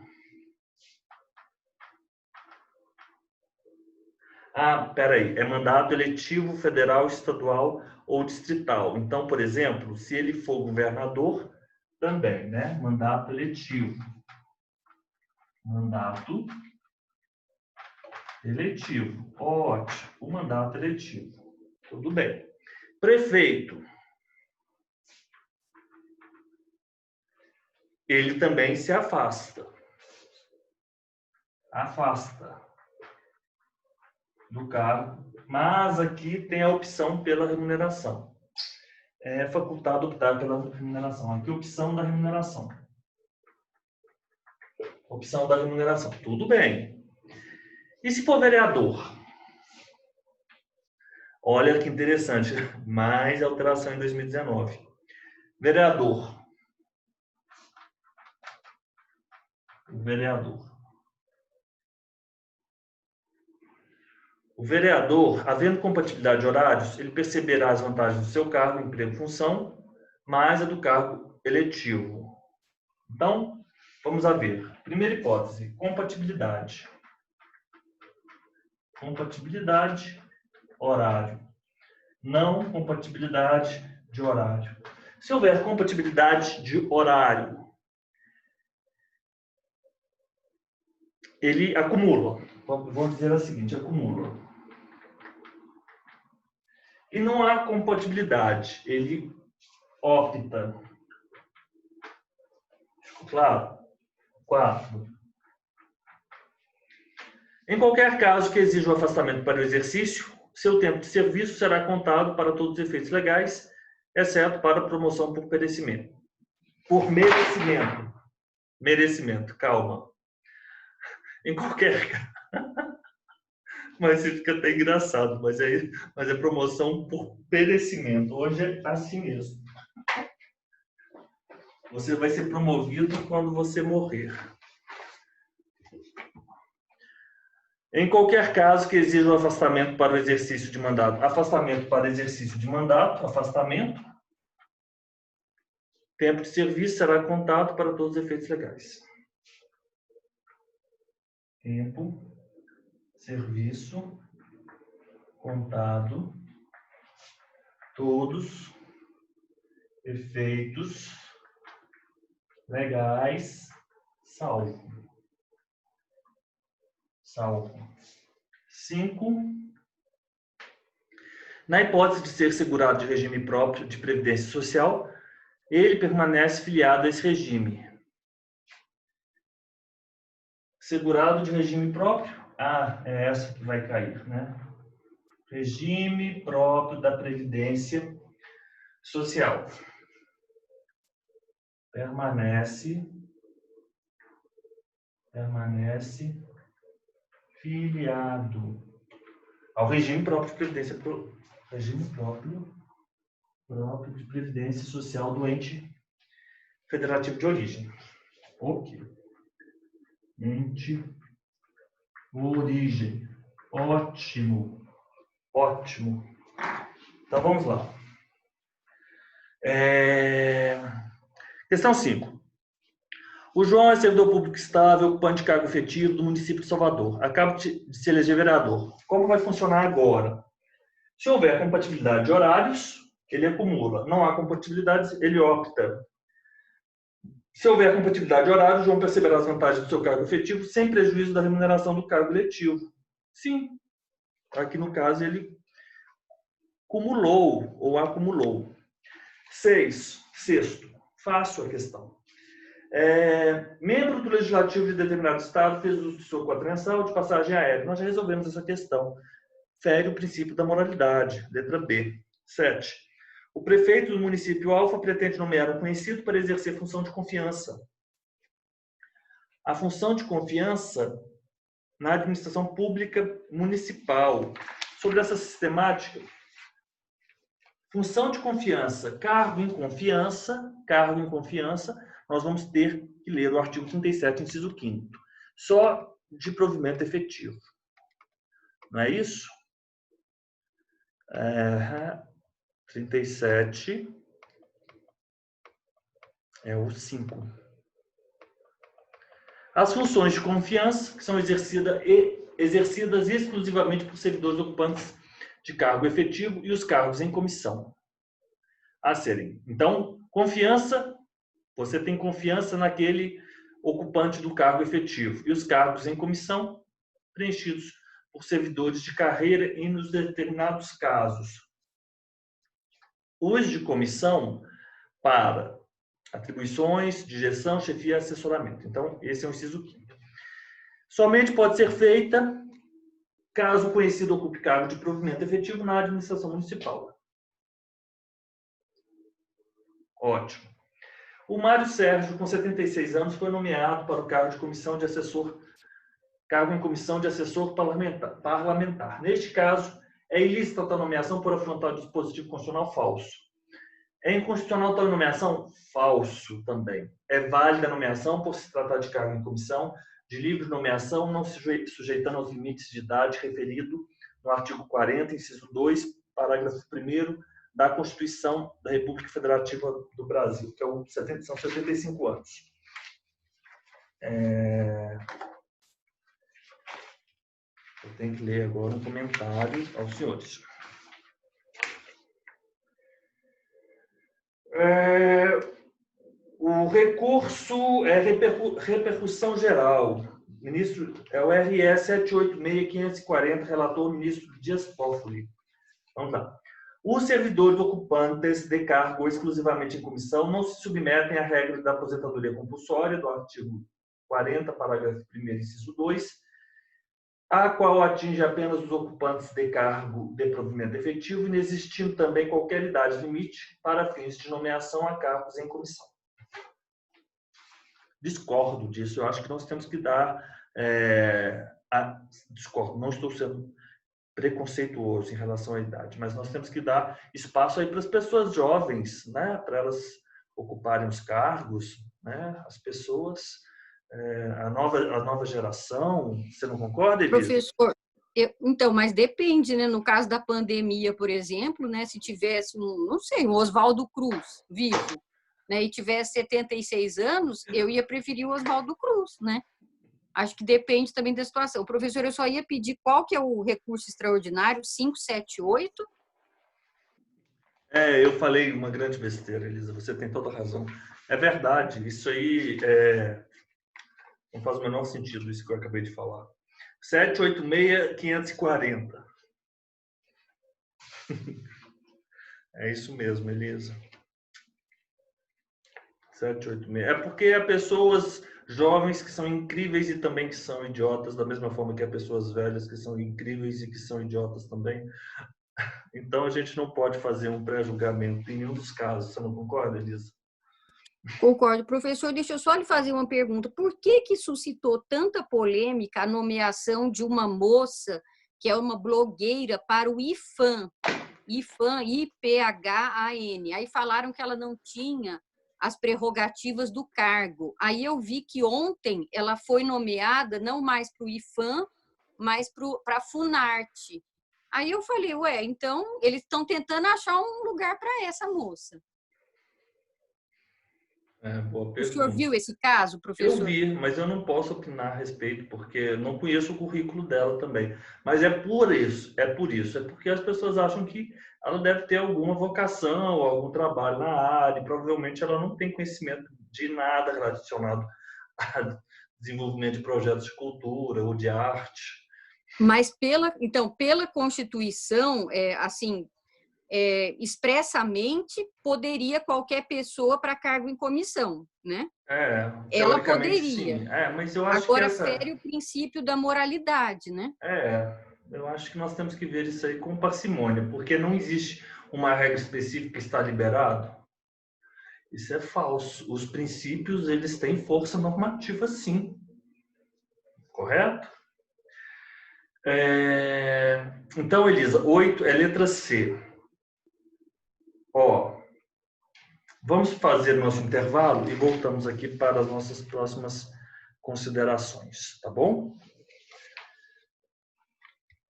Peraí. É mandato eletivo, federal, estadual ou distrital. Então, por exemplo, se ele for governador, também, né? Mandato eletivo. Mandato eletivo. Ótimo. O mandato eletivo. Tudo bem. Prefeito. Ele também se afasta. Afasta do cargo, mas aqui tem a opção pela remuneração. É facultado optar pela remuneração. Aqui, opção da remuneração. Opção da remuneração. Tudo bem. E se for vereador? Olha que interessante. Mais alteração em 2019. Vereador. O vereador, havendo compatibilidade de horários, ele perceberá as vantagens do seu cargo, emprego, função, mais a do cargo eletivo. Então, vamos a ver. Primeira hipótese, compatibilidade. Compatibilidade, horário. Não compatibilidade de horário. Se houver compatibilidade de horário, ele acumula. Vamos dizer o seguinte, acumula. E não há compatibilidade, ele opta. Claro? 4. Em qualquer caso que exija o afastamento para o exercício, seu tempo de serviço será contado para todos os efeitos legais, exceto para promoção por merecimento. Por merecimento. Merecimento, calma. Em qualquer caso. Mas isso fica até engraçado, mas é promoção por perecimento. Hoje é assim mesmo. Você vai ser promovido quando você morrer. Em qualquer caso que exija o afastamento para o exercício de mandato. Afastamento para exercício de mandato. Afastamento. Tempo de serviço será contado para todos os efeitos legais. Tempo de serviço contado, todos efeitos legais, salvo. 5. Na hipótese de ser segurado de regime próprio de previdência social, ele permanece filiado a esse regime. Segurado de regime próprio? É essa que vai cair, né? Regime próprio da previdência social. Permanece filiado ao regime próprio de previdência, regime próprio de previdência social do ente federativo de origem. Ok. Ente origem. Ótimo. Então vamos lá. Questão 5. O João é servidor público estável, ocupante de cargo efetivo do município de Salvador. Acaba de se eleger vereador. Como vai funcionar agora? Se houver compatibilidade de horários, ele acumula. Não há compatibilidade, ele opta. Se houver compatibilidade de horários, o João perceberá as vantagens do seu cargo efetivo sem prejuízo da remuneração do cargo letivo. Sim. Aqui no caso ele cumulou ou acumulou. 6. Sexto. Fácil a questão. Membro do Legislativo de determinado Estado fez uso de sua quadransal de passagem aérea. Nós já resolvemos essa questão. Fere o princípio da moralidade. Letra B. 7. O prefeito do município alfa pretende nomear um conhecido para exercer função de confiança. A função de confiança na administração pública municipal. Sobre essa sistemática, função de confiança, cargo em confiança, nós vamos ter que ler o artigo 37, inciso 5º. Só de provimento efetivo. Não é isso? 37 é o 5. As funções de confiança, que são exercidas exclusivamente por servidores ocupantes de cargo efetivo e os cargos em comissão. A serem. Então, confiança, você tem confiança naquele ocupante do cargo efetivo. E os cargos em comissão, preenchidos por servidores de carreira e nos determinados casos. Os de comissão para atribuições de gestão, chefia e assessoramento. Então, esse é o inciso 5º. Somente pode ser feita caso o conhecido ocupe cargo de provimento efetivo na administração municipal. Ótimo. O Mário Sérgio, com 76 anos, foi nomeado para o cargo em comissão de assessor parlamentar. Neste caso, é ilícita tal nomeação por afrontar o dispositivo constitucional falso. É inconstitucional tal nomeação? Falso também. É válida a nomeação por se tratar de cargo em comissão, de livre nomeação, não se sujeitando aos limites de idade referido no artigo 40, inciso 2, parágrafo 1º da Constituição da República Federativa do Brasil, que são 75 anos. Eu tenho que ler agora um comentário aos senhores. O recurso é repercussão geral. Ministro, é o RE 786-540, relator ministro Dias Toffoli. Vamos lá. Os servidores ocupantes de cargo exclusivamente em comissão não se submetem à regra da aposentadoria compulsória do artigo 40, parágrafo 1º, inciso 2, a qual atinge apenas os ocupantes de cargo de provimento efetivo, inexistindo também qualquer idade limite para fins de nomeação a cargos em comissão. Discordo disso. Eu acho que nós temos que dar... discordo, não estou sendo preconceituoso em relação à idade, mas nós temos que dar espaço aí para as pessoas jovens, né, para elas ocuparem os cargos, né, as pessoas, a nova geração. Você não concorda, Elisa? Professor, então, mas depende, né? No caso da pandemia, por exemplo, né, se tivesse um Oswaldo Cruz vivo, né, e tivesse 76 anos, eu ia preferir o Oswaldo Cruz, né? Acho que depende também da situação. Professor, eu só ia pedir qual que é o recurso extraordinário, 578? Eu falei uma grande besteira, Elisa, você tem toda a razão. É verdade, isso aí não faz o menor sentido, isso que eu acabei de falar. 786-540. É isso mesmo, Elisa. 786. É porque há pessoas jovens que são incríveis e também que são idiotas, da mesma forma que há pessoas velhas que são incríveis e que são idiotas também. Então a gente não pode fazer um pré-julgamento em nenhum dos casos. Você não concorda, Elisa? Concordo. Professor, deixa eu só lhe fazer uma pergunta. Por que que suscitou tanta polêmica a nomeação de uma moça que é uma blogueira para o IPHAN? IPHAN, IPHAN. Aí falaram que ela não tinha as prerrogativas do cargo. Aí eu vi que ontem ela foi nomeada não mais para o IPHAN, mas para a Funarte. Aí eu falei, ué, então eles estão tentando achar um lugar para essa moça. Boa O senhor pergunta. viu esse caso, Eu professor? vi, mas eu não posso opinar a respeito, porque eu não conheço o currículo dela também. Mas é por isso, é porque as pessoas acham que ela deve ter alguma vocação, algum trabalho na área, e provavelmente ela não tem conhecimento de nada relacionado a desenvolvimento de projetos de cultura ou de arte. Mas pela Constituição, expressamente poderia qualquer pessoa para cargo em comissão, né? Ela Teoricamente poderia. sim. Mas eu acho que Agora fere o princípio da moralidade, né? eu acho que nós temos que ver isso aí com parcimônia, porque não existe uma regra específica que está liberado. Isso é falso. Os princípios, eles têm força normativa, sim. Correto? Então, Elisa, 8 é letra C. Vamos fazer nosso intervalo e voltamos aqui para as nossas próximas considerações, tá bom?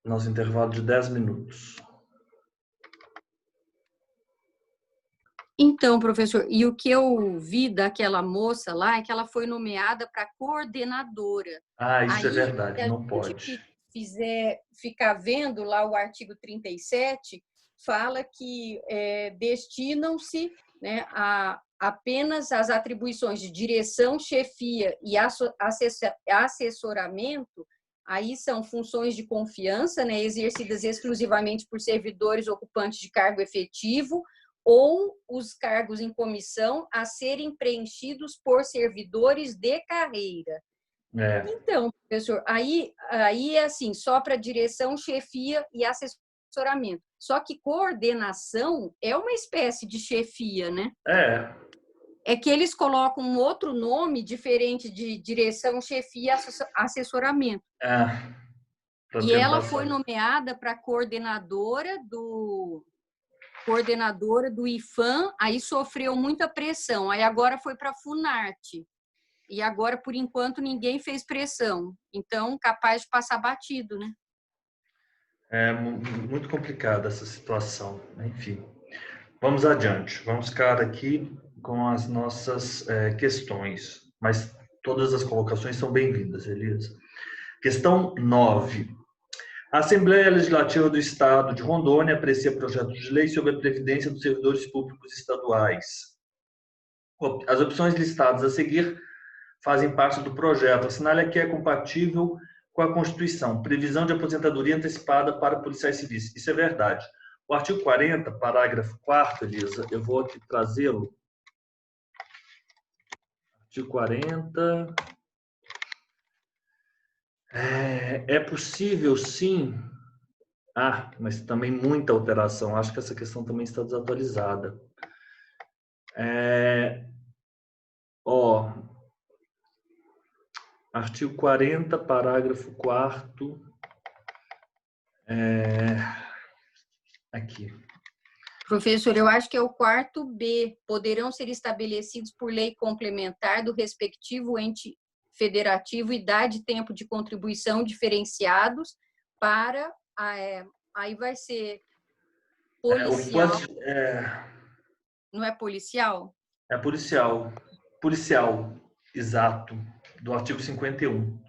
Nosso intervalo de 10 minutos. Então, professor, e o que eu vi daquela moça lá é que ela foi nomeada para coordenadora. Isso é Aí, verdade, se a não gente pode. ficar vendo lá o artigo 37, fala que destinam-se, né, a apenas as atribuições de direção, chefia e assessoramento. Aí são funções de confiança, né, exercidas exclusivamente por servidores ocupantes de cargo efetivo, ou os cargos em comissão a serem preenchidos por servidores de carreira. Então, professor, aí é assim, só para direção, chefia e assessoramento. Só que coordenação é uma espécie de chefia, né? É que eles colocam um outro nome diferente de direção, chefia e assessoramento. E ela foi nomeada para coordenadora do IPHAN, aí sofreu muita pressão. Aí agora foi para a Funarte. E agora, por enquanto, ninguém fez pressão. Então, capaz de passar batido, né? É muito complicada essa situação. Enfim, vamos adiante. Vamos ficar aqui com as nossas questões. Mas todas as colocações são bem-vindas, Elisa. Questão 9. A Assembleia Legislativa do Estado de Rondônia aprecia projeto de lei sobre a previdência dos servidores públicos estaduais. As opções listadas a seguir fazem parte do projeto. Assinale que é compatível com a Constituição. Previsão de aposentadoria antecipada para policiais civis. Isso é verdade. O artigo 40, parágrafo 4º, Elisa, eu vou aqui trazê-lo. Artigo 40. É possível, sim. Mas também muita alteração. Acho que essa questão também está desatualizada. Artigo 40, parágrafo 4º. Aqui. Professor, eu acho que é o 4º B. Poderão ser estabelecidos por lei complementar do respectivo ente federativo idade e tempo de contribuição diferenciados para... aí vai ser policial. Não é policial? É policial. Policial, exato. Do artigo 51.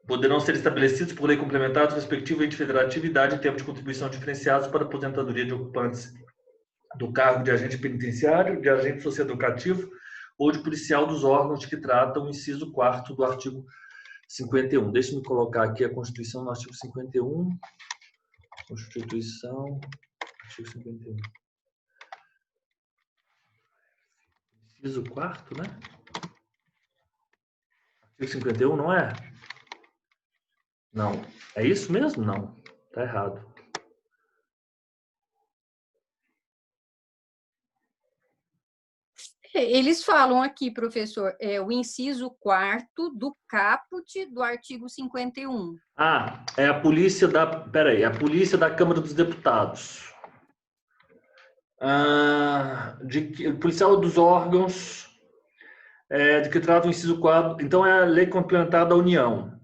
poderão ser estabelecidos por lei complementar do respectivo ente federativo idade e tempo de contribuição diferenciados para a aposentadoria de ocupantes do cargo de agente penitenciário, de agente socioeducativo ou de policial dos órgãos de que trata o inciso 4º do artigo 51. Deixe-me colocar aqui a Constituição no artigo 51. Constituição, artigo 51. Inciso 4º, né? Artigo 51, não é? Não. É isso mesmo? Não. Está errado. Eles falam aqui, professor, o inciso 4º do caput do artigo 51. Ah, é a polícia da... Peraí, a polícia da Câmara dos Deputados. Policial dos órgãos de que trata o inciso 4º. Então, é a lei complementar da União.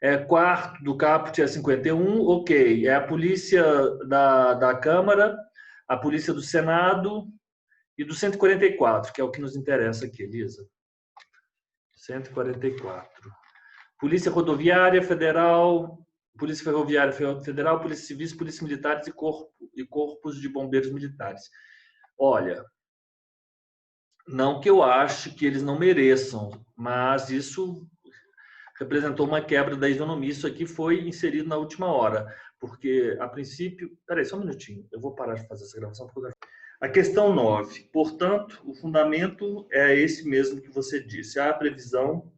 4º do caput é 51, ok. É a polícia da Câmara, a polícia do Senado e do 144, que é o que nos interessa aqui, Elisa. 144. Polícia Rodoviária Federal, Polícia Ferroviária Federal, Polícia Civis, Polícia Militares e corpos de bombeiros militares. Olha, não que eu ache que eles não mereçam, mas isso representou uma quebra da isonomia. Isso aqui foi inserido na última hora, porque, a princípio... Peraí, só um minutinho. Eu vou parar de fazer essa gravação. A questão 9. Portanto, o fundamento é esse mesmo que você disse. Há a previsão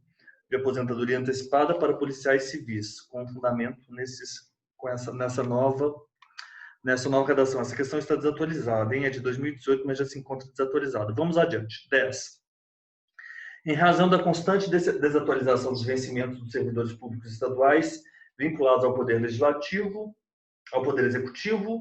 de aposentadoria antecipada para policiais civis, com fundamento nessa nova redação. Essa questão está desatualizada, hein? É de 2018, mas já se encontra desatualizada. Vamos adiante. 10. Em razão da constante desatualização dos vencimentos dos servidores públicos estaduais vinculados ao Poder Legislativo, ao Poder Executivo,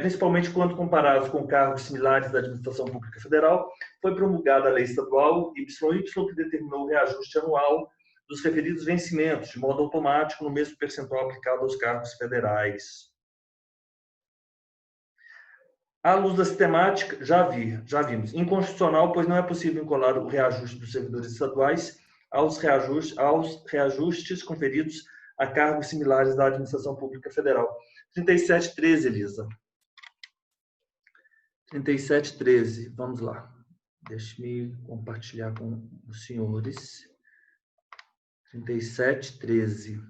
principalmente quando comparados com cargos similares da Administração Pública Federal, foi promulgada a Lei Estadual YY, que determinou o reajuste anual dos referidos vencimentos, de modo automático, no mesmo percentual aplicado aos cargos federais. À luz da sistemática, já vimos. Inconstitucional, pois não é possível vincular o reajuste dos servidores estaduais aos reajustes conferidos a cargos similares da Administração Pública Federal. 37.13, Elisa. 37.13, vamos lá. Deixe-me compartilhar com os senhores. 37.13.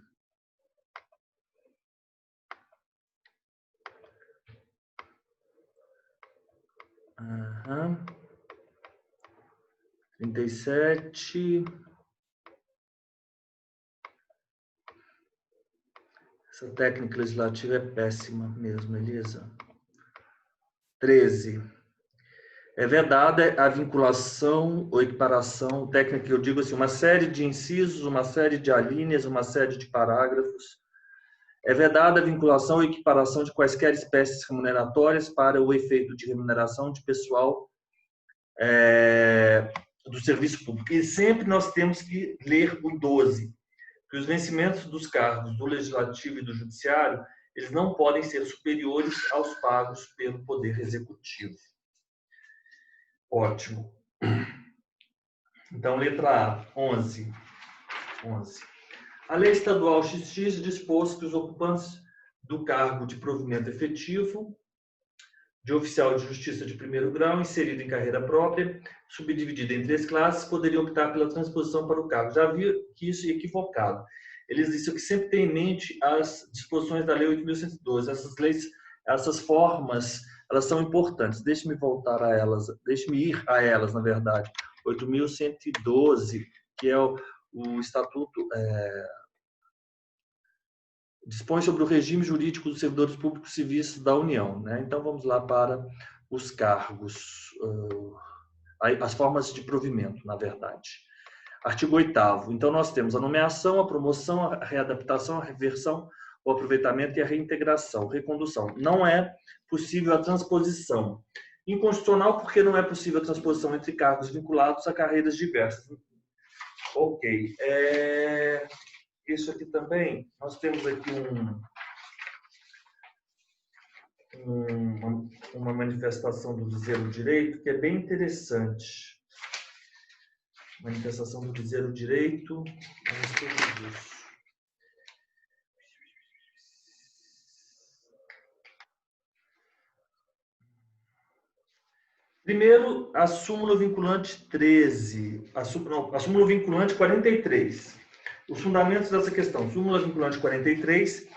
Aham. 37. Essa técnica legislativa é péssima mesmo, Elisa. 13. É vedada a vinculação ou equiparação técnica, que eu digo assim, uma série de incisos, uma série de alíneas, uma série de parágrafos. É vedada a vinculação ou equiparação de quaisquer espécies remuneratórias para o efeito de remuneração de pessoal do serviço público. E sempre nós temos que ler o 12, que os vencimentos dos cargos do Legislativo e do Judiciário, eles não podem ser superiores aos pagos pelo Poder Executivo. Ótimo. Então, letra A, 11. A Lei Estadual XX dispôs que os ocupantes do cargo de provimento efetivo de oficial de justiça de primeiro grau, inserido em carreira própria, subdividida em 3 classes, poderiam optar pela transposição para o cargo. Já vi que isso é equivocado. Eles disseram que sempre tem em mente as disposições da Lei 8.112. Essas leis, essas formas, elas são importantes. Deixe-me voltar a elas, deixe-me ir a elas, na verdade. 8.112, que é o Estatuto... dispõe sobre o regime jurídico dos servidores públicos civis da União, né? Então, vamos lá para os cargos, as formas de provimento, na verdade. Artigo 8º. Então, nós temos a nomeação, a promoção, a readaptação, a reversão, o aproveitamento e a reintegração, recondução. Não é possível a transposição. Inconstitucional, porque não é possível a transposição entre cargos vinculados a carreiras diversas. Ok. Isso aqui também, nós temos aqui uma manifestação do dizer o direito que é bem interessante. Manifestação do dizer o direito a respeito disso. Primeiro, a súmula vinculante 13, a súmula vinculante 43. Os fundamentos dessa questão. Súmula vinculante 43.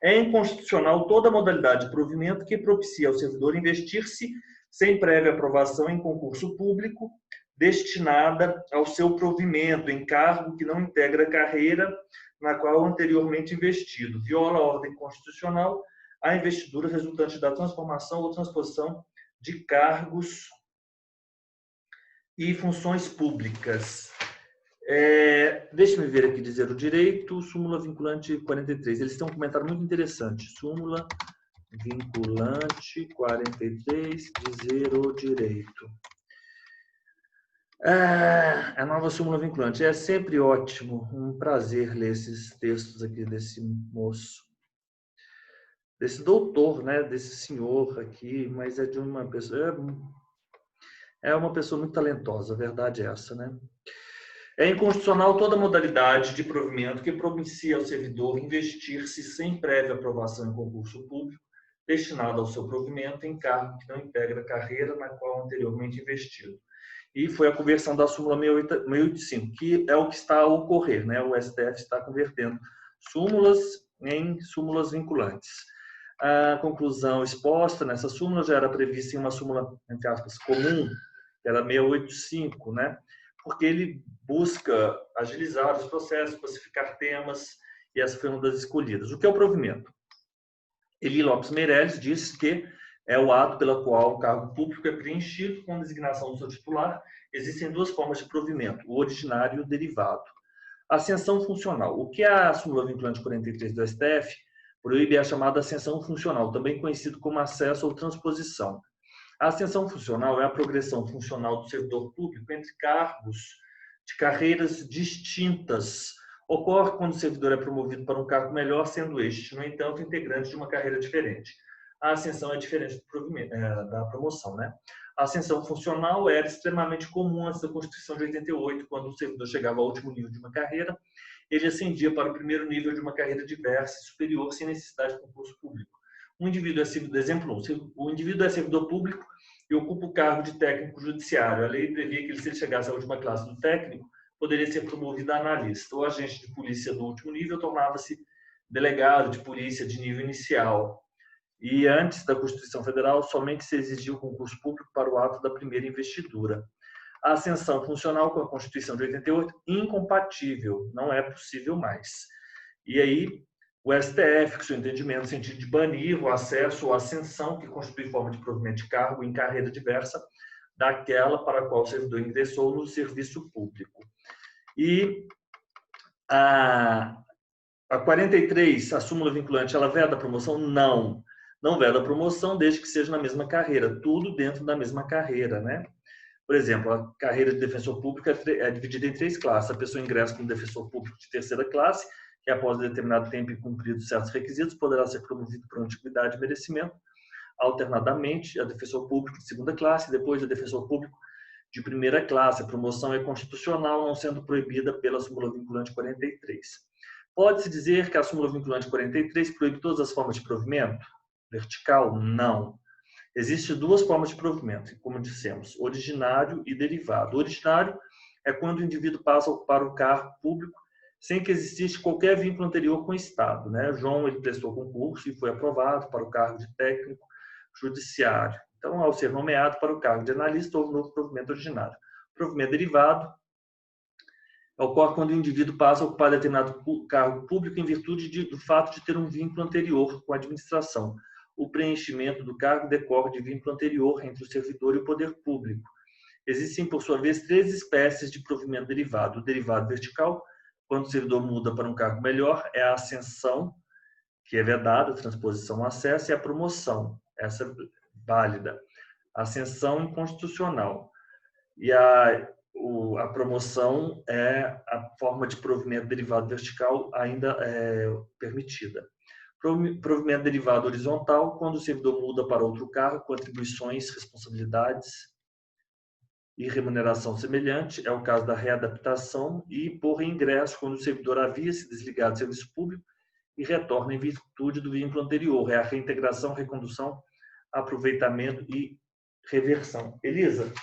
É inconstitucional toda modalidade de provimento que propicia ao servidor investir-se sem prévia aprovação em concurso público destinada ao seu provimento em cargo que não integra a carreira na qual anteriormente investido. Viola a ordem constitucional a investidura resultante da transformação ou transposição de cargos e funções públicas. Deixe-me ver aqui, dizer o direito, súmula vinculante 43. Eles têm um comentário muito interessante. Súmula vinculante 43, dizer o direito. A nova súmula vinculante. É sempre ótimo, um prazer ler esses textos aqui desse moço. Desse doutor, né? Desse senhor aqui, mas é de uma pessoa... É uma pessoa muito talentosa, a verdade é essa, né? É inconstitucional toda modalidade de provimento que propicia ao servidor investir-se sem prévia aprovação em concurso público destinado ao seu provimento em cargo que não integra a carreira na qual anteriormente investido. E foi a conversão da súmula 685, que é o que está a ocorrer, né? O STF está convertendo súmulas em súmulas vinculantes. A conclusão exposta nessa súmula já era prevista em uma súmula, entre aspas, comum, que era 685, né? Porque ele busca agilizar os processos, pacificar temas, e essa foi uma das escolhidas. O que é o provimento? Eli Lopes Meirelles diz que é o ato pela qual o cargo público é preenchido com a designação do seu titular. Existem duas formas de provimento, o originário e o derivado. Ascensão funcional. O que a súmula vinculante 43 do STF proíbe é a chamada ascensão funcional, também conhecido como acesso ou transposição. A ascensão funcional é a progressão funcional do servidor público entre cargos de carreiras distintas. Ocorre quando o servidor é promovido para um cargo melhor, sendo este, no entanto, integrante de uma carreira diferente. A ascensão é diferente da promoção, né? A ascensão funcional era extremamente comum antes da Constituição de 88, quando o servidor chegava ao último nível de uma carreira, ele ascendia para o primeiro nível de uma carreira diversa e superior, sem necessidade de concurso público. O indivíduo é servidor, exemplo 1, o indivíduo é servidor público e ocupa o cargo de técnico judiciário. A lei previa que, se ele chegasse à última classe do técnico, poderia ser promovido a analista. O agente de polícia do último nível tornava-se delegado de polícia de nível inicial. E antes da Constituição Federal, somente se exigia o concurso público para o ato da primeira investidura. A ascensão funcional com a Constituição de 88, incompatível, não é possível mais. E aí, o STF, com seu entendimento no sentido de banir o acesso ou ascensão, que constitui forma de provimento de cargo em carreira diversa daquela para a qual o servidor ingressou no serviço público. E a 43, a súmula vinculante, ela veda a promoção? Não. Não veda a promoção desde que seja na mesma carreira, tudo dentro da mesma carreira, né? Por exemplo, a carreira de defensor público é dividida em 3 classes. A pessoa ingressa como defensor público de terceira classe, que após determinado tempo e cumpridos certos requisitos, poderá ser promovido por antiguidade e merecimento, alternadamente a defensor público de segunda classe, depois a defensor público de primeira classe. A promoção é constitucional, não sendo proibida pela súmula vinculante 43. Pode-se dizer que a súmula vinculante 43 proíbe todas as formas de provimento? Vertical? Não. Existem 2 formas de provimento, como dissemos, originário e derivado. O originário é quando o indivíduo passa a ocupar o cargo público sem que existisse qualquer vínculo anterior com o Estado, né? João, ele prestou concurso e foi aprovado para o cargo de técnico judiciário. Então, ao ser nomeado para o cargo de analista, houve um novo provimento originário. O provimento derivado ocorre quando o indivíduo passa a ocupar determinado cargo público em virtude do fato de ter um vínculo anterior com a administração. O preenchimento do cargo decorre de vínculo anterior entre o servidor e o poder público. Existem, por sua vez, 3 espécies de provimento derivado. O derivado vertical, quando o servidor muda para um cargo melhor, é a ascensão, que é vedada, a transposição ao acesso, e a promoção, essa é válida. A ascensão inconstitucional. E a promoção é a forma de provimento derivado vertical ainda permitida. Provimento derivado horizontal, quando o servidor muda para outro cargo com atribuições, responsabilidades e remuneração semelhante, é o caso da readaptação, e por reingresso, quando o servidor havia se desligado do serviço público e retorna em virtude do vínculo anterior, é a reintegração, recondução, aproveitamento e reversão. Elisa,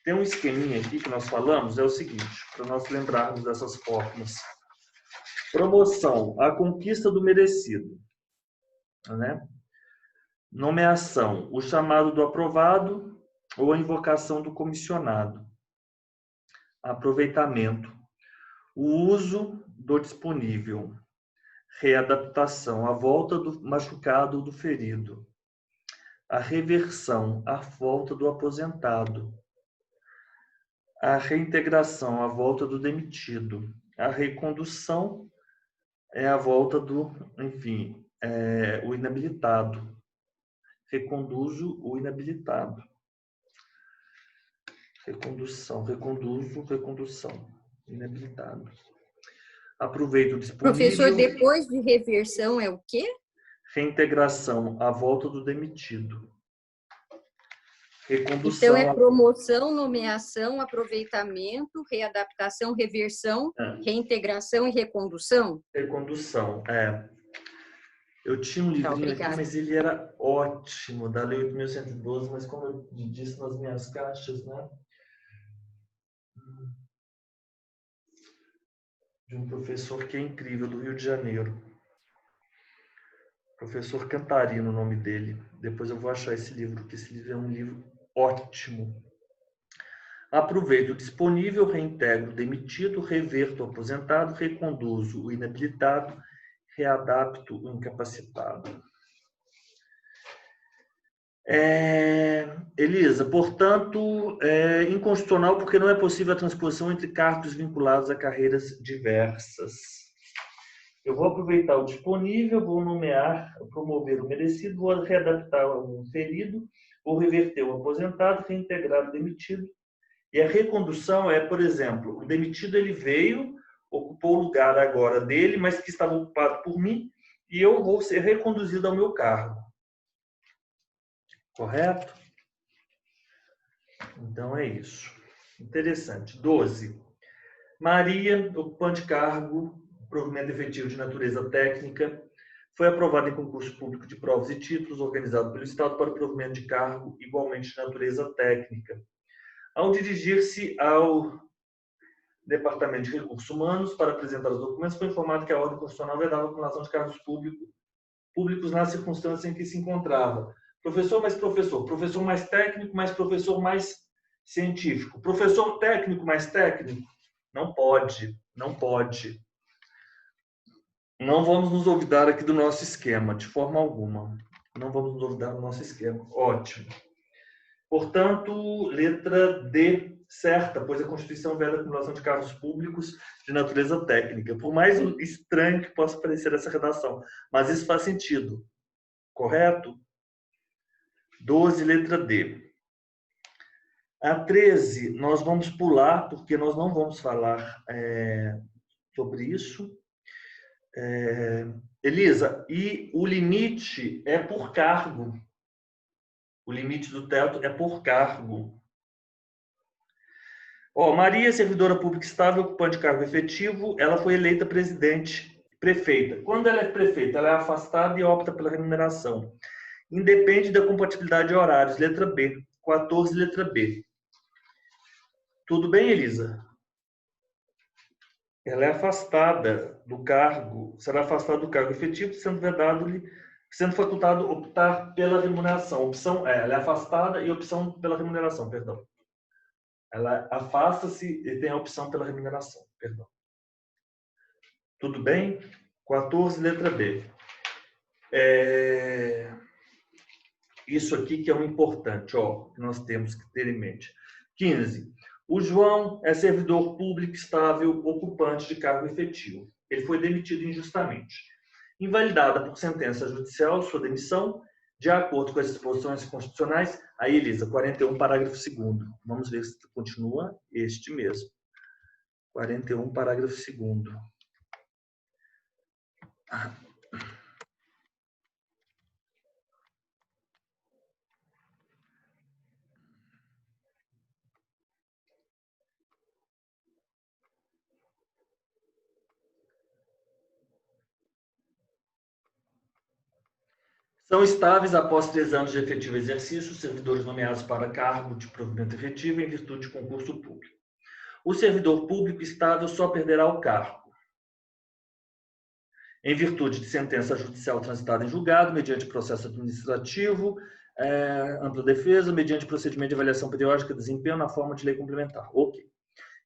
tem um esqueminha aqui que nós falamos, é o seguinte, para nós lembrarmos dessas fórmulas. Promoção, a conquista do merecido, né? Nomeação, o chamado do aprovado ou a invocação do comissionado. Aproveitamento, o uso do disponível. Readaptação, a volta do machucado ou do ferido. A reversão, a volta do aposentado. A reintegração, a volta do demitido. A recondução é a volta do, enfim, o inabilitado. Reconduzo o inabilitado. Recondução, recondução. Inabilitado. Aproveito o Professor, disponível. depois de reversão é o quê? Reintegração, a volta do demitido. Então, Recondução. é promoção, nomeação, aproveitamento, readaptação, reversão, reintegração e recondução? Recondução, é. Eu tinha um livrinho aqui, mas ele era ótimo, da Lei 8.112, mas como eu disse nas minhas caixas, né? De um professor que é incrível, do Rio de Janeiro. Professor Cantarino, o nome dele. Depois eu vou achar esse livro, porque esse livro é um livro ótimo. Aproveito o disponível, reintegro o demitido, reverto o aposentado, reconduzo o inabilitado, readapto o incapacitado. Elisa, portanto, é inconstitucional porque não é possível a transposição entre cargos vinculados a carreiras diversas. Eu vou aproveitar o disponível, vou nomear, promover o merecido, vou readaptar o ferido, vou reverter o aposentado, reintegrar o demitido. E a recondução é, por exemplo, o demitido ele veio, ocupou o lugar agora dele, mas que estava ocupado por mim, e eu vou ser reconduzido ao meu cargo. Correto? Então é isso. Interessante. 12. Maria, ocupante cargo, provimento efetivo de natureza técnica, foi aprovada em concurso público de provas e títulos organizado pelo Estado para provimento de cargo igualmente de natureza técnica. Ao dirigir-se ao Departamento de Recursos Humanos para apresentar os documentos, foi informado que a ordem constitucional vedava a acumulação de cargos públicos nas circunstâncias em que se encontrava. Professor mais técnico, mais professor mais científico. Professor técnico mais técnico? Não pode, não pode. Não vamos nos olvidar aqui do nosso esquema, de forma alguma. Não vamos nos olvidar do nosso esquema. Ótimo. Portanto, letra D, certa, pois a Constituição veda a acumulação de cargos públicos de natureza técnica. Por mais estranho que possa parecer essa redação, mas isso faz sentido. Correto? 12, letra D. A 13, nós vamos pular, porque nós não vamos falar sobre isso. Elisa, e o limite é por cargo. O limite do teto é por cargo. Maria, servidora pública estável, ocupante de cargo efetivo, ela foi eleita presidente, prefeita. Quando ela é prefeita, ela é afastada e opta pela remuneração. Independe da compatibilidade de horários. Letra B. 14, letra B. Tudo bem, Elisa? Ela é afastada do cargo, será afastada do cargo efetivo, sendo facultado optar pela remuneração. Ela é afastada e opção pela remuneração, perdão. Ela afasta-se e tem a opção pela remuneração, perdão. Tudo bem? 14, letra B. Isso aqui que é um importante, que nós temos que ter em mente. 15. O João é servidor público estável, ocupante de cargo efetivo. Ele foi demitido injustamente. Invalidada por sentença judicial sua demissão, de acordo com as disposições constitucionais. Aí, Elisa, 41, parágrafo 2º. Vamos ver se continua este mesmo. 41, parágrafo 2º. São estáveis após 3 anos de efetivo exercício, servidores nomeados para cargo de provimento efetivo em virtude de concurso público. O servidor público estável só perderá o cargo em virtude de sentença judicial transitada em julgado, mediante processo administrativo, ampla defesa, mediante procedimento de avaliação periódica de desempenho na forma de lei complementar. Ok.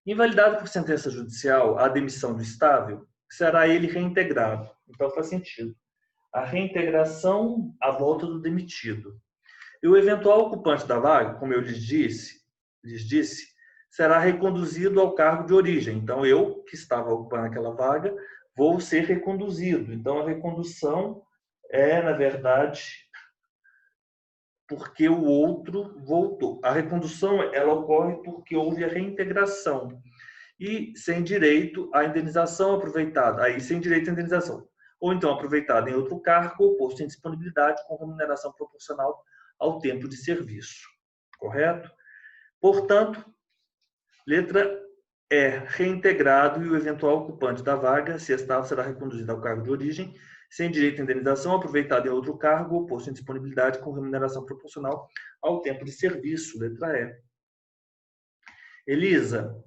Invalidado por sentença judicial a demissão do estável, será ele reintegrado. Então faz sentido. A reintegração à volta do demitido. E o eventual ocupante da vaga, como eu lhes disse, será reconduzido ao cargo de origem. Então, eu, que estava ocupando aquela vaga, vou ser reconduzido. Então, a recondução é, na verdade, porque o outro voltou. A recondução, ela ocorre porque houve a reintegração. E sem direito à indenização aproveitada. Aí, sem direito à indenização. Ou então aproveitada em outro cargo ou posto em disponibilidade com remuneração proporcional ao tempo de serviço. Correto? Portanto, letra E, reintegrado e o eventual ocupante da vaga, se estável, será reconduzido ao cargo de origem, sem direito à indenização, aproveitado em outro cargo ou posto em disponibilidade com remuneração proporcional ao tempo de serviço. Letra E. Elisa,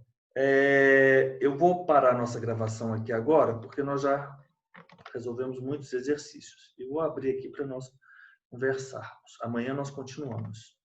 eu vou parar a nossa gravação aqui agora, porque nós já resolvemos muitos exercícios. Eu vou abrir aqui para nós conversarmos. Amanhã nós continuamos.